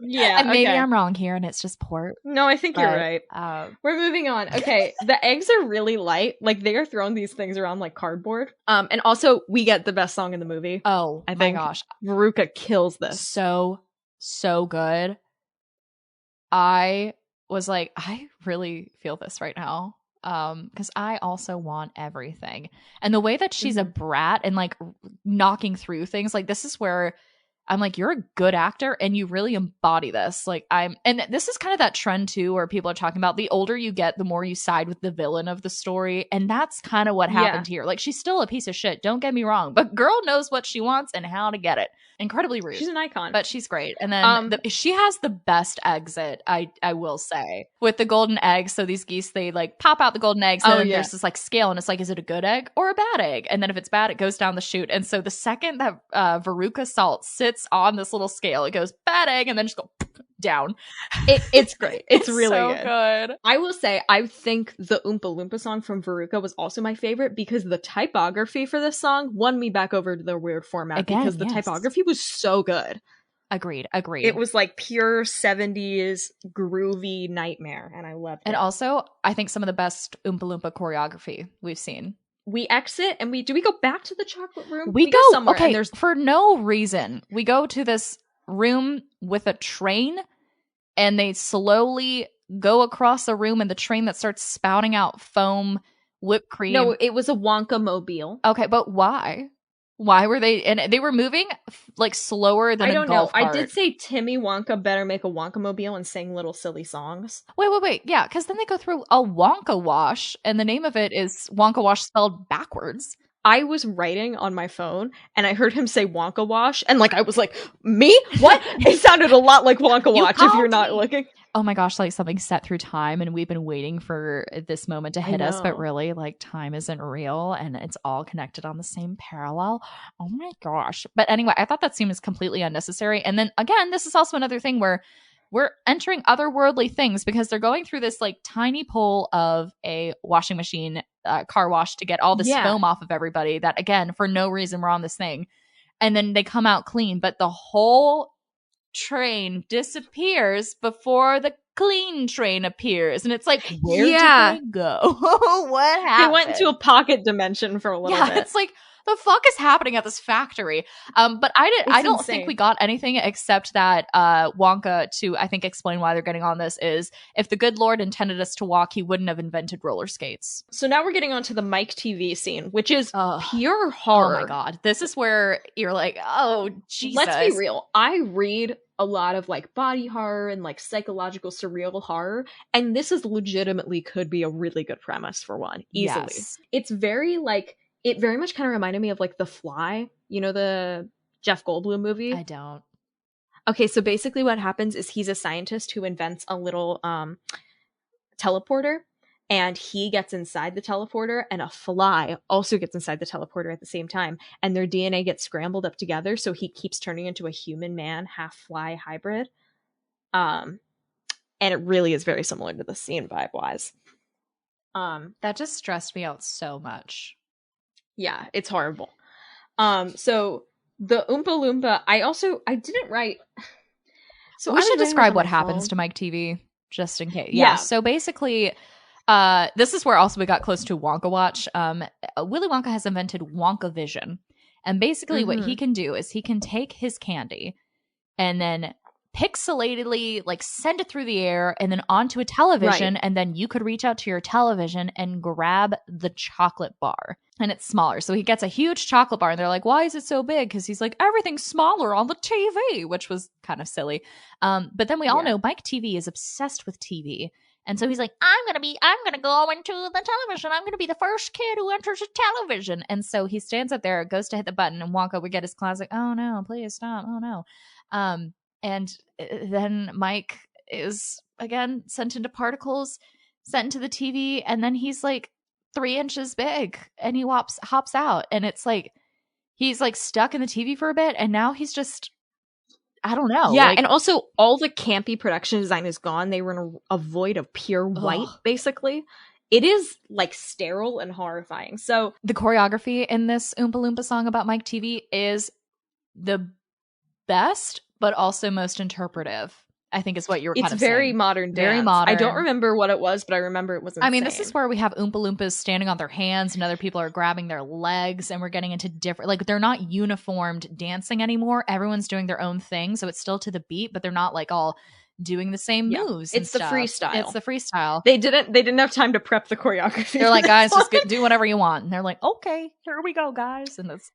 [SPEAKER 3] Yeah,
[SPEAKER 2] And maybe
[SPEAKER 3] okay.
[SPEAKER 2] I'm wrong here and it's just port.
[SPEAKER 3] No, I think you're right.
[SPEAKER 2] right.
[SPEAKER 3] We're moving on. Okay, the eggs are really light. Like, they are throwing these things around like cardboard. And also, we get the best song in the movie.
[SPEAKER 2] Oh,
[SPEAKER 3] I
[SPEAKER 2] my
[SPEAKER 3] think
[SPEAKER 2] gosh.
[SPEAKER 3] Veruca kills this.
[SPEAKER 2] So good. I was like, I really feel this right now. Because I also want everything. And the way that she's a brat and like knocking through things, like this is where I'm like, you're a good actor and you really embody this. Like and this is kind of that trend too, where people are talking about the older you get, the more you side with the villain of the story. And that's kind of what happened here. Like, she's still a piece of shit. Don't get me wrong, but girl knows what she wants and how to get it. Incredibly rude.
[SPEAKER 3] She's an icon.
[SPEAKER 2] But she's great. And then she has the best exit, I will say, with the golden eggs. So these geese, they like pop out the golden eggs and then there's this like scale and it's like, is it a good egg or a bad egg? And then if it's bad, it goes down the chute. And so the second that Veruca Salt sits on this little scale, it goes bad egg and then just go down.
[SPEAKER 3] It's great. It's really
[SPEAKER 2] so
[SPEAKER 3] good. I will say, I think the Oompa-Loompa song from Veruca was also my favorite because the typography for this song won me back over to the weird format because the typography was so good.
[SPEAKER 2] Agreed.
[SPEAKER 3] It was like pure 70s groovy nightmare, and I loved it.
[SPEAKER 2] And also, I think some of the best Oompa-Loompa choreography we've seen.
[SPEAKER 3] We exit and do we go back to the chocolate room?
[SPEAKER 2] We go
[SPEAKER 3] somewhere.
[SPEAKER 2] Okay,
[SPEAKER 3] and there's
[SPEAKER 2] for no reason. We go to this room with a train and they slowly go across the room and the train that starts spouting out foam, whipped cream.
[SPEAKER 3] No, it was a Wonka Mobile.
[SPEAKER 2] Okay, but why? Why were they? And they were moving like slower than
[SPEAKER 3] I don't
[SPEAKER 2] a golf
[SPEAKER 3] know.
[SPEAKER 2] cart.
[SPEAKER 3] I did say Timmy Wonka better make a Wonka Mobile and sing little silly songs.
[SPEAKER 2] Wait. Yeah, because then they go through a Wonka Wash, and the name of it is Wonka Wash spelled backwards.
[SPEAKER 3] I was writing on my phone and I heard him say Wonka Wash, and like I was like, me? What? It sounded a lot like Wonka Watch if you're not looking.
[SPEAKER 2] Oh my gosh, like something set through time, and we've been waiting for this moment to hit us, but really, like, time isn't real and it's all connected on the same parallel. Oh my gosh. But anyway, I thought that scene was completely unnecessary. And then again, this is also another thing where we're entering otherworldly things because they're going through this like tiny pull of a washing machine car wash to get all this foam off of everybody that, again, for no reason we're on this thing. And then they come out clean, but the whole train disappears before the clean train appears, and it's like, where did they go? What happened?
[SPEAKER 3] They went into a pocket dimension for a little bit.
[SPEAKER 2] It's like, the fuck is happening at this factory? But I don't think we got anything except that Wonka, to I think explain why they're getting on this, is if the good Lord intended us to walk, he wouldn't have invented roller skates.
[SPEAKER 3] So now we're getting onto the Mike Teavee scene, which is pure horror.
[SPEAKER 2] Oh my god, this is where you're like, oh Jesus.
[SPEAKER 3] Let's be real. I read a lot of like body horror and like psychological surreal horror, and this is legitimately could be a really good premise for one, easily.
[SPEAKER 2] Yes.
[SPEAKER 3] It's very like, it very much kind of reminded me of like The Fly, you know, the Jeff Goldblum movie.
[SPEAKER 2] I don't.
[SPEAKER 3] Okay, so basically what happens is he's a scientist who invents a little teleporter, and he gets inside the teleporter, and a fly also gets inside the teleporter at the same time, and their DNA gets scrambled up together, so he keeps turning into a human man, half fly hybrid. And it really is very similar to the scene vibe-wise.
[SPEAKER 2] That just stressed me out so much.
[SPEAKER 3] Yeah, it's horrible. So the Oompa-Loompa, I didn't write. So
[SPEAKER 2] we should describe what happens to Mike Teavee, just in case. Yeah. So basically, this is where also we got close to Wonka Watch. Willy Wonka has invented Wonka Vision, and basically what he can do is he can take his candy and then pixelatedly like send it through the air and then onto a television, and then you could reach out to your television and grab the chocolate bar, and it's smaller. So he gets a huge chocolate bar, and they're like, why is it so big? Because he's like, everything's smaller on the TV, which was kind of silly. But then we all know Mike Teavee is obsessed with TV. And so he's like, I'm going to go into the television. I'm going to be the first kid who enters a television. And so he stands up there, goes to hit the button, and Wonka would get his classic, oh no, please stop. Oh no. And then Mike is, again, sent into particles, sent into the TV, and then he's like 3 inches big, and he hops out. And it's like, he's like stuck in the TV for a bit, and now he's just, I don't know.
[SPEAKER 3] Yeah,
[SPEAKER 2] like,
[SPEAKER 3] and also all the campy production design is gone. They were in a void of pure white, basically. It is like sterile and horrifying. So
[SPEAKER 2] the choreography in this Oompa-Loompa song about Mike Teavee is the best, but also most interpretive, I think is what you were kind of saying.
[SPEAKER 3] It's very modern dance.
[SPEAKER 2] Very modern.
[SPEAKER 3] I don't remember what it was, but I remember it was insane.
[SPEAKER 2] I mean, this is where we have Oompa-Loompas standing on their hands and other people are grabbing their legs, and we're getting into different, like, they're not uniformed dancing anymore. Everyone's doing their own thing, so it's still to the beat, but they're not like all doing the same moves.
[SPEAKER 3] It's the freestyle.
[SPEAKER 2] It's the freestyle.
[SPEAKER 3] They didn't have time to prep the choreography.
[SPEAKER 2] They're like, guys, just do whatever you want. And they're like, okay, here we go, guys. And that's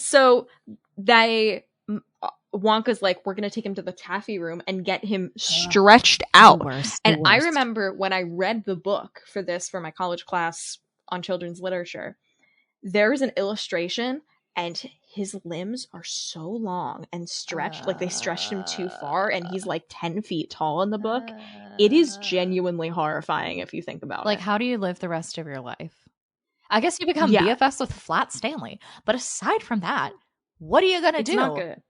[SPEAKER 3] so Wonka's like, we're gonna take him to the taffy room and get him stretched out. The worst. I remember when I read the book for this for my college class on children's literature, there is an illustration and his limbs are so long and stretched, like they stretched him too far, and he's like 10 feet tall in the book. It is genuinely horrifying if you think about it.
[SPEAKER 2] Like, how do you live the rest of your life? I guess you become BFFs with Flat Stanley, but aside from that, what are you gonna do?
[SPEAKER 3] It's not good.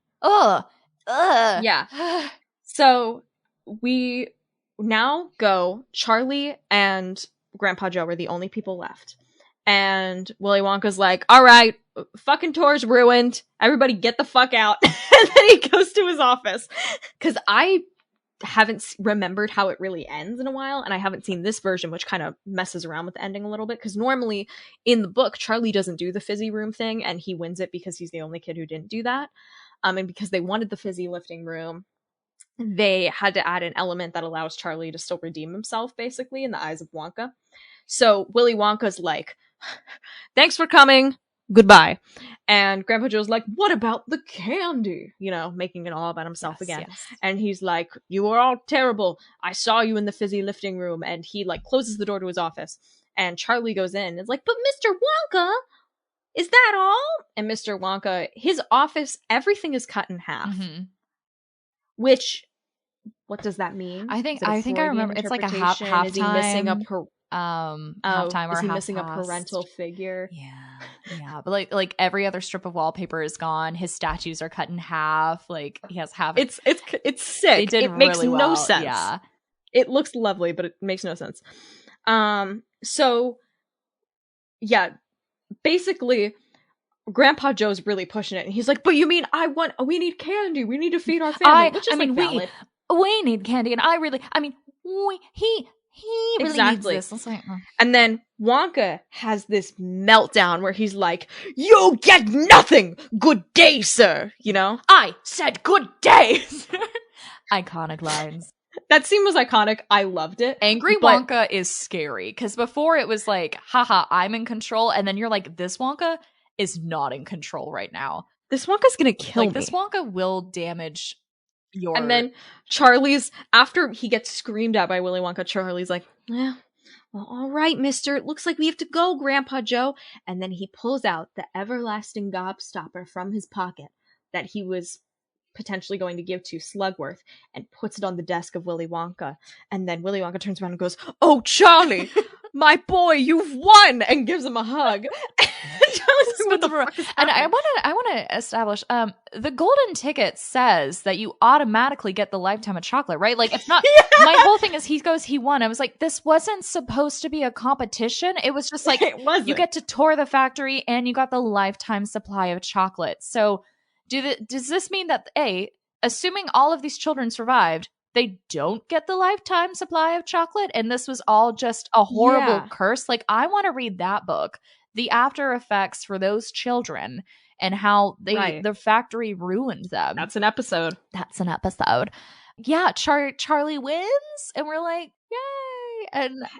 [SPEAKER 2] Yeah.
[SPEAKER 3] So we now go. Charlie and Grandpa Joe are the only people left. And Willy Wonka's like, all right, fucking tour's ruined. Everybody get the fuck out. And then he goes to his office. Because I haven't remembered how it really ends in a while. And I haven't seen this version, which kind of messes around with the ending a little bit. Because normally in the book, Charlie doesn't do the fizzy room thing. And he wins it because he's the only kid who didn't do that. And because they wanted the fizzy lifting room, they had to add an element that allows Charlie to still redeem himself, basically, in the eyes of Wonka. So Willy Wonka's like, thanks for coming, goodbye. And Grandpa Joe's like, what about the candy? You know, making it all about himself again. Yes. And he's like, you were all terrible. I saw you in the fizzy lifting room. And he like closes the door to his office. And Charlie goes in and is like, but Mr. Wonka, is that all? And Mr. Wonka, his office, everything is cut in half.
[SPEAKER 2] Mm-hmm.
[SPEAKER 3] Which, what does that mean?
[SPEAKER 2] I think I remember. It's like a halftime.
[SPEAKER 3] Is he missing a
[SPEAKER 2] halftime or
[SPEAKER 3] is he
[SPEAKER 2] half
[SPEAKER 3] missing
[SPEAKER 2] past.
[SPEAKER 3] a parental figure?
[SPEAKER 2] Yeah. But like every other strip of wallpaper is gone. His statues are cut in half. Like he has half.
[SPEAKER 3] It's sick. It makes
[SPEAKER 2] really
[SPEAKER 3] no
[SPEAKER 2] well.
[SPEAKER 3] sense.
[SPEAKER 2] Yeah.
[SPEAKER 3] It looks lovely, but it makes no sense. So yeah, basically Grandpa Joe's really pushing it, and he's like, "But you mean we need candy. We need to feed our family." Which is valid.
[SPEAKER 2] We need candy, and he really
[SPEAKER 3] exactly.
[SPEAKER 2] needs this. Like,
[SPEAKER 3] and then Wonka has this meltdown where he's like, "You get nothing. Good day, sir." You know,
[SPEAKER 2] I said good day. Iconic lines.
[SPEAKER 3] That scene was iconic. I loved it.
[SPEAKER 2] Angry Wonka is scary because before it was like, haha, I'm in control. And then you're like, this Wonka is not in control right now.
[SPEAKER 3] This Wonka's going to kill me.
[SPEAKER 2] This Wonka will damage your...
[SPEAKER 3] And then Charlie's, after he gets screamed at by Willy Wonka, Charlie's like, well, all right, mister. It looks like we have to go, Grandpa Joe. And then he pulls out the Ever-Lasting Gobstopper from his pocket that he was potentially going to give to Slugworth and puts it on the desk of Willy Wonka. And then Willy Wonka turns around and goes, "Oh, Charlie, my boy, you've won," and gives him a hug.
[SPEAKER 2] And I want to establish the golden ticket says that you automatically get the lifetime of chocolate, right? Like it's not my whole thing is he won. I was like, this wasn't supposed to be a competition. It was just like you get to tour the factory and you got the lifetime supply of chocolate. So does this mean that, assuming all of these children survived, they don't get the lifetime supply of chocolate and this was all just a horrible curse? Like, I want to read that book, the after effects for those children and how the factory ruined them.
[SPEAKER 3] That's an episode.
[SPEAKER 2] Yeah, Charlie wins and we're like, yay.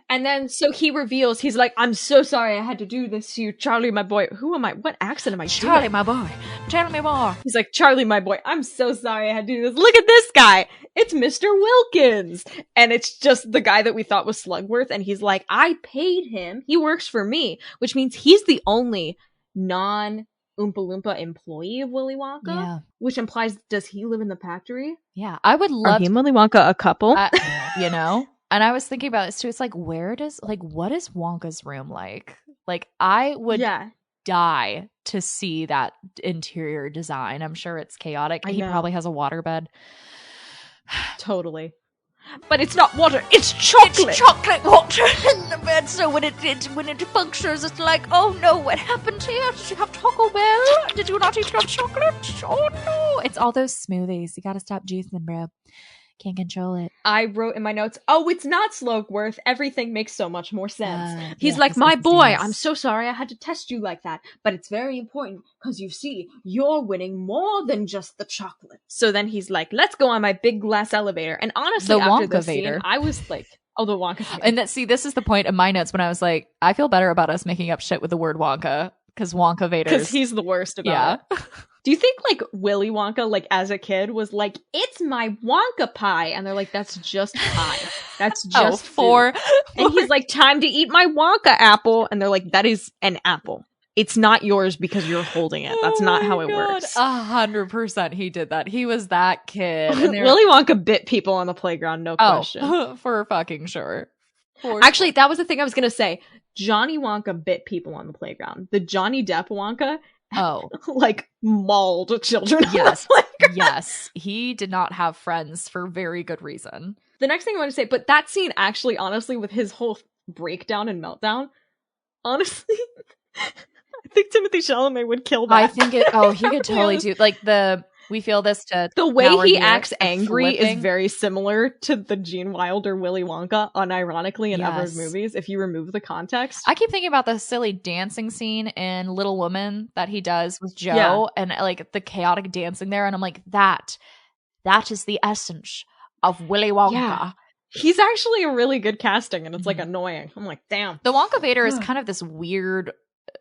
[SPEAKER 3] And then so he reveals, he's like, "I'm so sorry I had to do this to you, Charlie, my boy." Who am I? What accent am I doing?
[SPEAKER 2] Charlie, my boy. Tell me more.
[SPEAKER 3] He's like, "Charlie, my boy, I'm so sorry I had to do this. Look at this guy. It's Mr. Wilkins." And it's just the guy that we thought was Slugworth. And he's like, "I paid him. He works for me," which means he's the only non-Oompa-Loompa employee of Willy Wonka. Yeah. Which implies, does he live in the factory?
[SPEAKER 2] Yeah. I would love...
[SPEAKER 3] Are he and Willy Wonka a couple?
[SPEAKER 2] You know? And I was thinking about this too. It's like, what is Wonka's room like? Like, I would die to see that interior design. I'm sure it's chaotic. He probably has a waterbed.
[SPEAKER 3] Totally. But it's not water, it's chocolate!
[SPEAKER 2] It's chocolate water in the bed, so when it punctures, it's like, oh no, what happened here? Did you have Taco Bell? Did you not eat your chocolate? Oh no! It's all those smoothies. You gotta stop juicing, bro. Can't control it.
[SPEAKER 3] I wrote in my notes, "Oh, it's not Slugworth. Everything makes so much more sense." He's like, "My boy, I'm so sorry I had to test you like that, but it's very important because you see, you're winning more than just the chocolate." So then he's like, "Let's go on my big glass elevator." And honestly,
[SPEAKER 2] the
[SPEAKER 3] after
[SPEAKER 2] Wonka
[SPEAKER 3] this
[SPEAKER 2] Vader.
[SPEAKER 3] scene, I was like, "Oh, the Wonka Vader."
[SPEAKER 2] And this is the point of my notes when I was like, I feel better about us making up shit with the word Wonka because Wonka Vader.
[SPEAKER 3] Because he's the worst about it. Do you think, like, Willy Wonka, like, as a kid, was like, "It's my Wonka pie," and they're like, "That's just pie. That's just food." And he's like, "Time to eat my Wonka apple," and they're like, "That is an apple. It's not yours because you're holding it. That's not how it works."
[SPEAKER 2] 100% he did that. He was that kid.
[SPEAKER 3] Willy Wonka bit people on the playground, no question.
[SPEAKER 2] For fucking sure.
[SPEAKER 3] Actually, that was the thing I was going to say. Johnny Wonka bit people on the playground. The Johnny Depp Wonka like mauled children.
[SPEAKER 2] Yes. Yes. He did not have friends for very good reason.
[SPEAKER 3] The next thing I want to say, but that scene actually, honestly, with his whole breakdown and meltdown, honestly, I think Timothee Chalamet would kill that.
[SPEAKER 2] I think he could totally do like we feel this to
[SPEAKER 3] the way he acts angry is very similar to the Gene Wilder Willy Wonka, unironically in other movies, if you remove the context.
[SPEAKER 2] I keep thinking about the silly dancing scene in Little Women that he does with Joe and like the chaotic dancing there, and I'm like, that is the essence of Willy Wonka.
[SPEAKER 3] Yeah. He's actually a really good casting, and it's like annoying. I'm like, damn.
[SPEAKER 2] The Wonka Vader is kind of this weird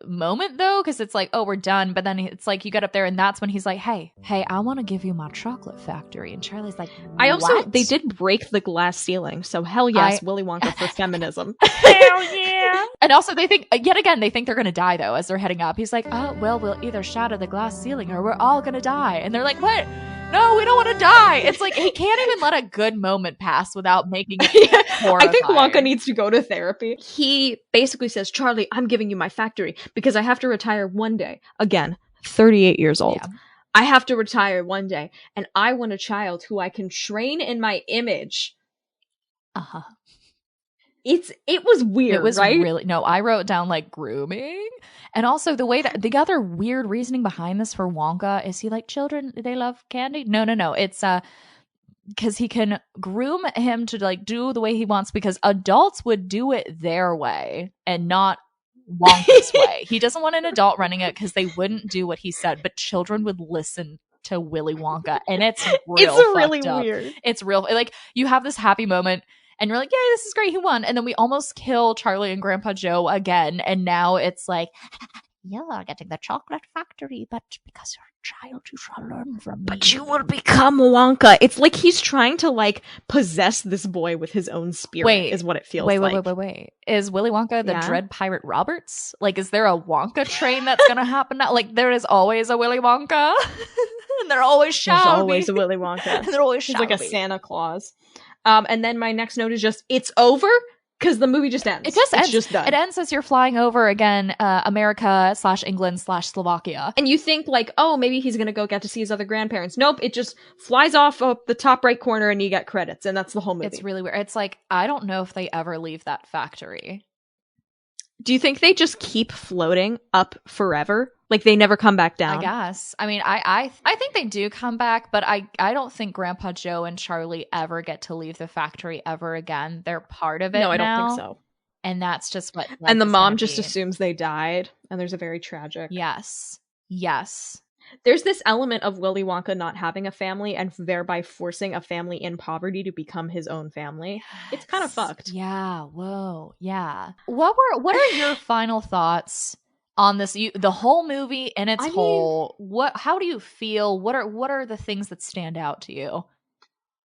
[SPEAKER 2] moment though, because it's like, oh, we're done, but then it's like you get up there and that's when he's like, hey, I want to give you my chocolate factory, and Charlie's like, what?
[SPEAKER 3] They did break the glass ceiling, so hell yes, Willy Wonka for feminism.
[SPEAKER 2] Hell yeah. And also they think, yet again, they think they're gonna die though as they're heading up. He's like, oh well, we'll either shatter the glass ceiling or we're all gonna die. And they're like, what? No, we don't want to die. It's like he can't even let a good moment pass without making it horrifying.
[SPEAKER 3] I think Wonka needs to go to therapy. He basically says, Charlie, I'm giving you my factory because I have to retire one day. Again, 38 years old. Yeah. I have to retire one day, and I want a child who I can train in my image.
[SPEAKER 2] Uh-huh.
[SPEAKER 3] It was weird,
[SPEAKER 2] it was
[SPEAKER 3] right?
[SPEAKER 2] Really, no, I wrote down like grooming. And also the way that the other weird reasoning behind this for Wonka is he like children, they love candy? No. It's because he can groom him to like do the way he wants because adults would do it their way and not Wonka's way. He doesn't want an adult running it because they wouldn't do what he said, but children would listen to Willy Wonka, and it's really
[SPEAKER 3] weird.
[SPEAKER 2] It's real. Like you have this happy moment. And you're like, yay, this is great, he won. And then we almost kill Charlie and Grandpa Joe again. And now it's like, you're getting the chocolate factory, but because you're a child, you shall learn from me.
[SPEAKER 3] But you will become Wonka. It's like he's trying to like possess this boy with his own spirit, is what it feels like.
[SPEAKER 2] Wait. Is Willy Wonka the Dread Pirate Roberts? Like, is there a Wonka train that's going to happen now? Like, there is always a Willy Wonka. And they're always shabby.
[SPEAKER 3] There's always a Willy Wonka.
[SPEAKER 2] And they're always shabby.
[SPEAKER 3] He's like a Santa Claus. And then my next note is just, it's over, because the movie just ends. It's just done.
[SPEAKER 2] It ends as you're flying over again, America/England/Slovakia.
[SPEAKER 3] And you think like, oh, maybe he's going to go get to see his other grandparents. Nope, it just flies off up the top right corner and you get credits, and that's the whole movie.
[SPEAKER 2] It's really weird. It's like, I don't know if they ever leave that factory.
[SPEAKER 3] Do you think they just keep floating up forever? Like they never come back down?
[SPEAKER 2] I guess. I mean, I think they do come back, but I don't think Grandpa Joe and Charlie ever get to leave the factory ever again. They're part of it
[SPEAKER 3] No, I
[SPEAKER 2] now,
[SPEAKER 3] don't think so.
[SPEAKER 2] And that's just what...
[SPEAKER 3] And the mom just assumes they died, and there's a very tragic...
[SPEAKER 2] Yes.
[SPEAKER 3] There's this element of Willy Wonka not having a family and thereby forcing a family in poverty to become his own family. It's kind of fucked.
[SPEAKER 2] Yeah. Whoa. Yeah. What are your final thoughts on this? The whole movie in its whole. How do you feel? What are the things that stand out to you?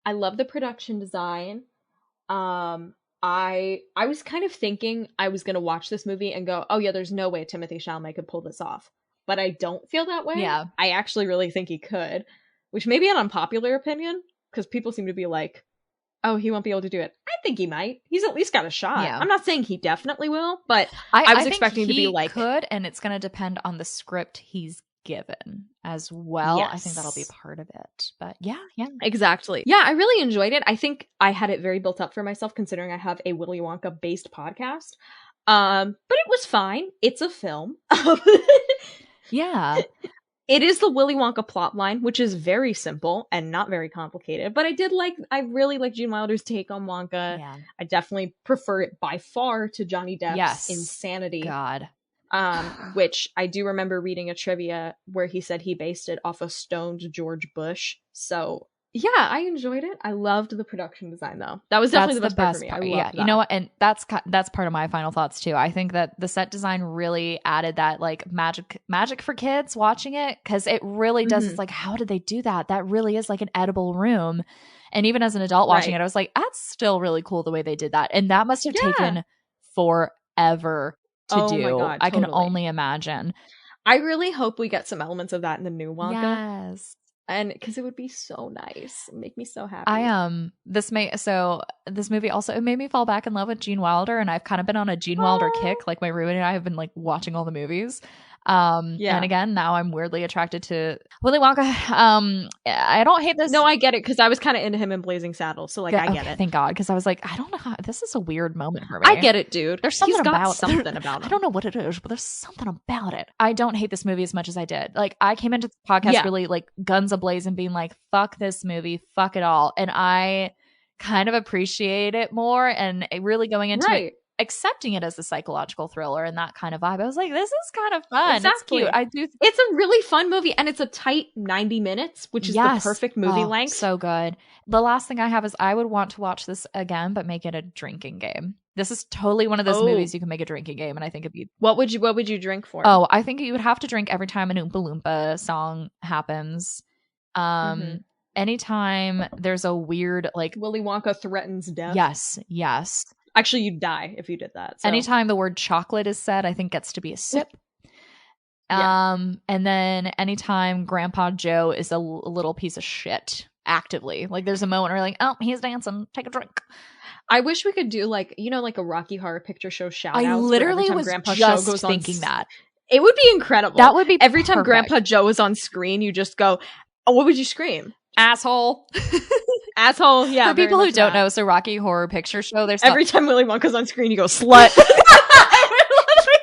[SPEAKER 3] I love the production design. I was kind of thinking I was gonna watch this movie and go, oh yeah, there's no way Timothée Chalamet could pull this off. But I don't feel that way.
[SPEAKER 2] Yeah.
[SPEAKER 3] I actually really think he could, which may be an unpopular opinion, because people seem to be like, oh, he won't be able to do it. I think he might. He's at least got a shot.
[SPEAKER 2] Yeah.
[SPEAKER 3] I'm not saying he definitely will, but I was expecting to be like...
[SPEAKER 2] could, and it's going to depend on the script he's given as well.
[SPEAKER 3] Yes.
[SPEAKER 2] I think that'll be part of it. But yeah.
[SPEAKER 3] Exactly. Yeah, I really enjoyed it. I think I had it very built up for myself, considering I have a Willy Wonka based podcast. But it was fine. It's a film.
[SPEAKER 2] Yeah.
[SPEAKER 3] It is the Willy Wonka plotline, which is very simple and not very complicated. But I really like Gene Wilder's take on Wonka.
[SPEAKER 2] Yeah.
[SPEAKER 3] I definitely prefer it by far to Johnny Depp's Insanity.
[SPEAKER 2] God.
[SPEAKER 3] Which I do remember reading a trivia where he said he based it off a stoned George Bush. So yeah, I enjoyed it. I loved the production design, though. That was definitely the best part for me. I loved that.
[SPEAKER 2] You know what? And that's part of my final thoughts too. I think that the set design really added that like magic for kids watching it, because it really does. It's like, how did they do that? That really is like an edible room. And even as an adult watching it, I was like, that's still really cool the way they did that. And that must have taken forever to do.
[SPEAKER 3] My God,
[SPEAKER 2] I can only imagine.
[SPEAKER 3] I really hope we get some elements of that in the new Wonka.
[SPEAKER 2] Yes.
[SPEAKER 3] And because it would be so nice. It'd make me so happy.
[SPEAKER 2] This movie also, it made me fall back in love with Gene Wilder, and I've kind of been on a Gene Wilder kick. Like my roommate and I have been like watching all the movies. And again, now I'm weirdly attracted to Willy Wonka. I don't hate this.
[SPEAKER 3] No, I get it, because I was kind of into him in Blazing Saddles, so like I get it.
[SPEAKER 2] Thank God, because I was like, I don't know how, this is a weird moment for me.
[SPEAKER 3] I get it, dude.
[SPEAKER 2] There's something about
[SPEAKER 3] him.
[SPEAKER 2] I don't know what it is, but there's something about it. I don't hate this movie as much as I did. Like I came into the podcast really like guns a-blazing, being like, fuck this movie, fuck it all, and I kind of appreciate it more, and really going into it accepting it as a psychological thriller and that kind of vibe. I was like, this is kind of fun.
[SPEAKER 3] Exactly.
[SPEAKER 2] It's cute. I do.
[SPEAKER 3] It's a really fun movie, and it's a tight 90 minutes, which is the perfect movie length.
[SPEAKER 2] So good. The last thing I have is I would want to watch this again, but make it a drinking game. This is totally one of those movies you can make a drinking game, and I think it'd be.
[SPEAKER 3] What would you drink for?
[SPEAKER 2] Oh, I think you would have to drink every time an Oompa-Loompa song happens. Anytime there's a weird like
[SPEAKER 3] Willy Wonka threatens death.
[SPEAKER 2] Yes.
[SPEAKER 3] Actually, you'd die if you did that. So.
[SPEAKER 2] Anytime the word chocolate is said, I think gets to be a sip. And then anytime Grandpa Joe is a little piece of shit actively, like there's a moment where you're like, oh, he's dancing, take a drink.
[SPEAKER 3] I wish we could do like a Rocky Horror Picture Show shout outs.
[SPEAKER 2] I literally was
[SPEAKER 3] Grandpa
[SPEAKER 2] just
[SPEAKER 3] Joe goes
[SPEAKER 2] thinking that.
[SPEAKER 3] It would be incredible.
[SPEAKER 2] That would be
[SPEAKER 3] every time
[SPEAKER 2] perfect.
[SPEAKER 3] Grandpa Joe is on screen, you just go, oh, what would you scream?
[SPEAKER 2] Asshole.
[SPEAKER 3] Asshole, yeah.
[SPEAKER 2] For people who don't know, so Rocky Horror Picture Show, there's
[SPEAKER 3] every time Willy Wonka's on screen, you go, slut.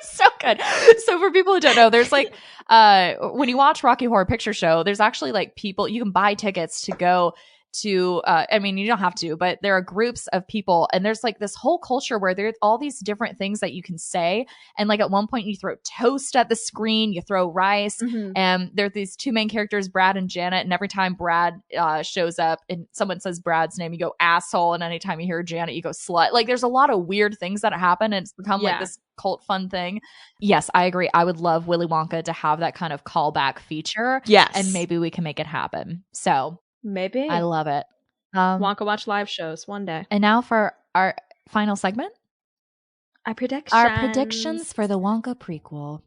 [SPEAKER 2] So good. So for people who don't know, there's like when you watch Rocky Horror Picture Show, there's actually like people, you can buy tickets to go to I mean, you don't have to, but there are groups of people, and there's like this whole culture where there's all these different things that you can say, and like at one point you throw toast at the screen, you throw rice, and there's these two main characters, Brad and Janet, and every time Brad shows up and someone says Brad's name, you go asshole, and anytime you hear Janet, you go slut. Like there's a lot of weird things that happen, and it's become like this cult fun thing. Yes, I agree. I would love Willy Wonka to have that kind of callback feature.
[SPEAKER 3] Yes.
[SPEAKER 2] And maybe we can make it happen. So
[SPEAKER 3] maybe.
[SPEAKER 2] I love it.
[SPEAKER 3] Wonka Watch live shows one day.
[SPEAKER 2] And now for our final segment.
[SPEAKER 3] Our predictions
[SPEAKER 2] for the Wonka prequel.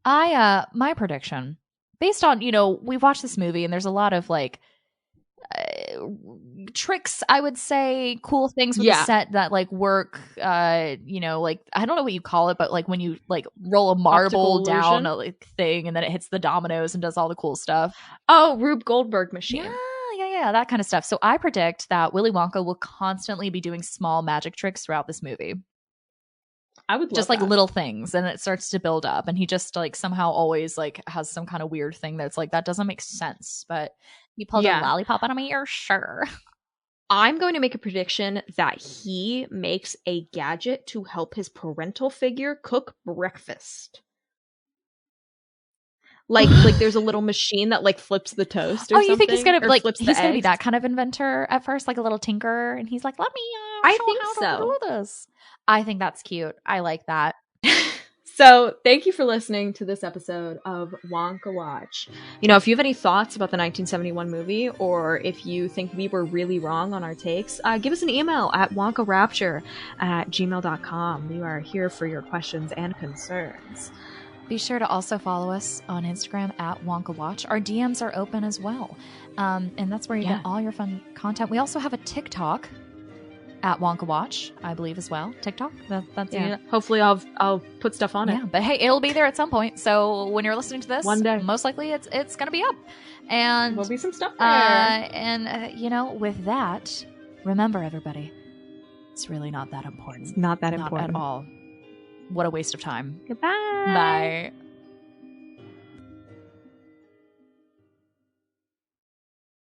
[SPEAKER 2] My prediction, based on, we've watched this movie and there's a lot of like tricks, I would say, cool things with the set that like work, like I don't know what you call it, but like when you like roll a marble down a like, thing and then it hits the dominoes and does all the cool stuff.
[SPEAKER 3] Oh, Rube Goldberg machine.
[SPEAKER 2] Yeah, that kind of stuff. So I predict that Willy Wonka will constantly be doing small magic tricks throughout this movie.
[SPEAKER 3] I would love
[SPEAKER 2] just like
[SPEAKER 3] that.
[SPEAKER 2] little things, and it starts to build up, and he just like somehow always like has some kind of weird thing that's like that doesn't make sense, but you pulled a lollipop out of my ear, sure.
[SPEAKER 3] I'm going to make a prediction that he makes a gadget to help his parental figure cook breakfast. Like there's a little machine that like flips the toast or something.
[SPEAKER 2] You think he's gonna like
[SPEAKER 3] he's
[SPEAKER 2] gonna be that kind of inventor at first, like a little tinker, and he's like, let me how to do this. I think that's cute. I like that.
[SPEAKER 3] So thank you for listening to this episode of Wonka Watch. If you have any thoughts about the 1971 movie, or if you think we were really wrong on our takes, give us an email at wonkarapture@gmail.com. We are here for your questions and concerns.
[SPEAKER 2] Be sure to also follow us on Instagram at Wonka Watch. Our DMs are open as well. And that's where you get all your fun content. We also have a TikTok at Wonka Watch, I believe, as well. TikTok. That's it.
[SPEAKER 3] Hopefully I'll put stuff on it.
[SPEAKER 2] Yeah, but hey, it'll be there at some point. So when you're listening to this,
[SPEAKER 3] one day,
[SPEAKER 2] most likely it's going to be up. And
[SPEAKER 3] there'll be some stuff there.
[SPEAKER 2] With that, remember everybody, it's really not that important.
[SPEAKER 3] It's not that important
[SPEAKER 2] at all. What a waste of time.
[SPEAKER 3] Goodbye.
[SPEAKER 2] Bye.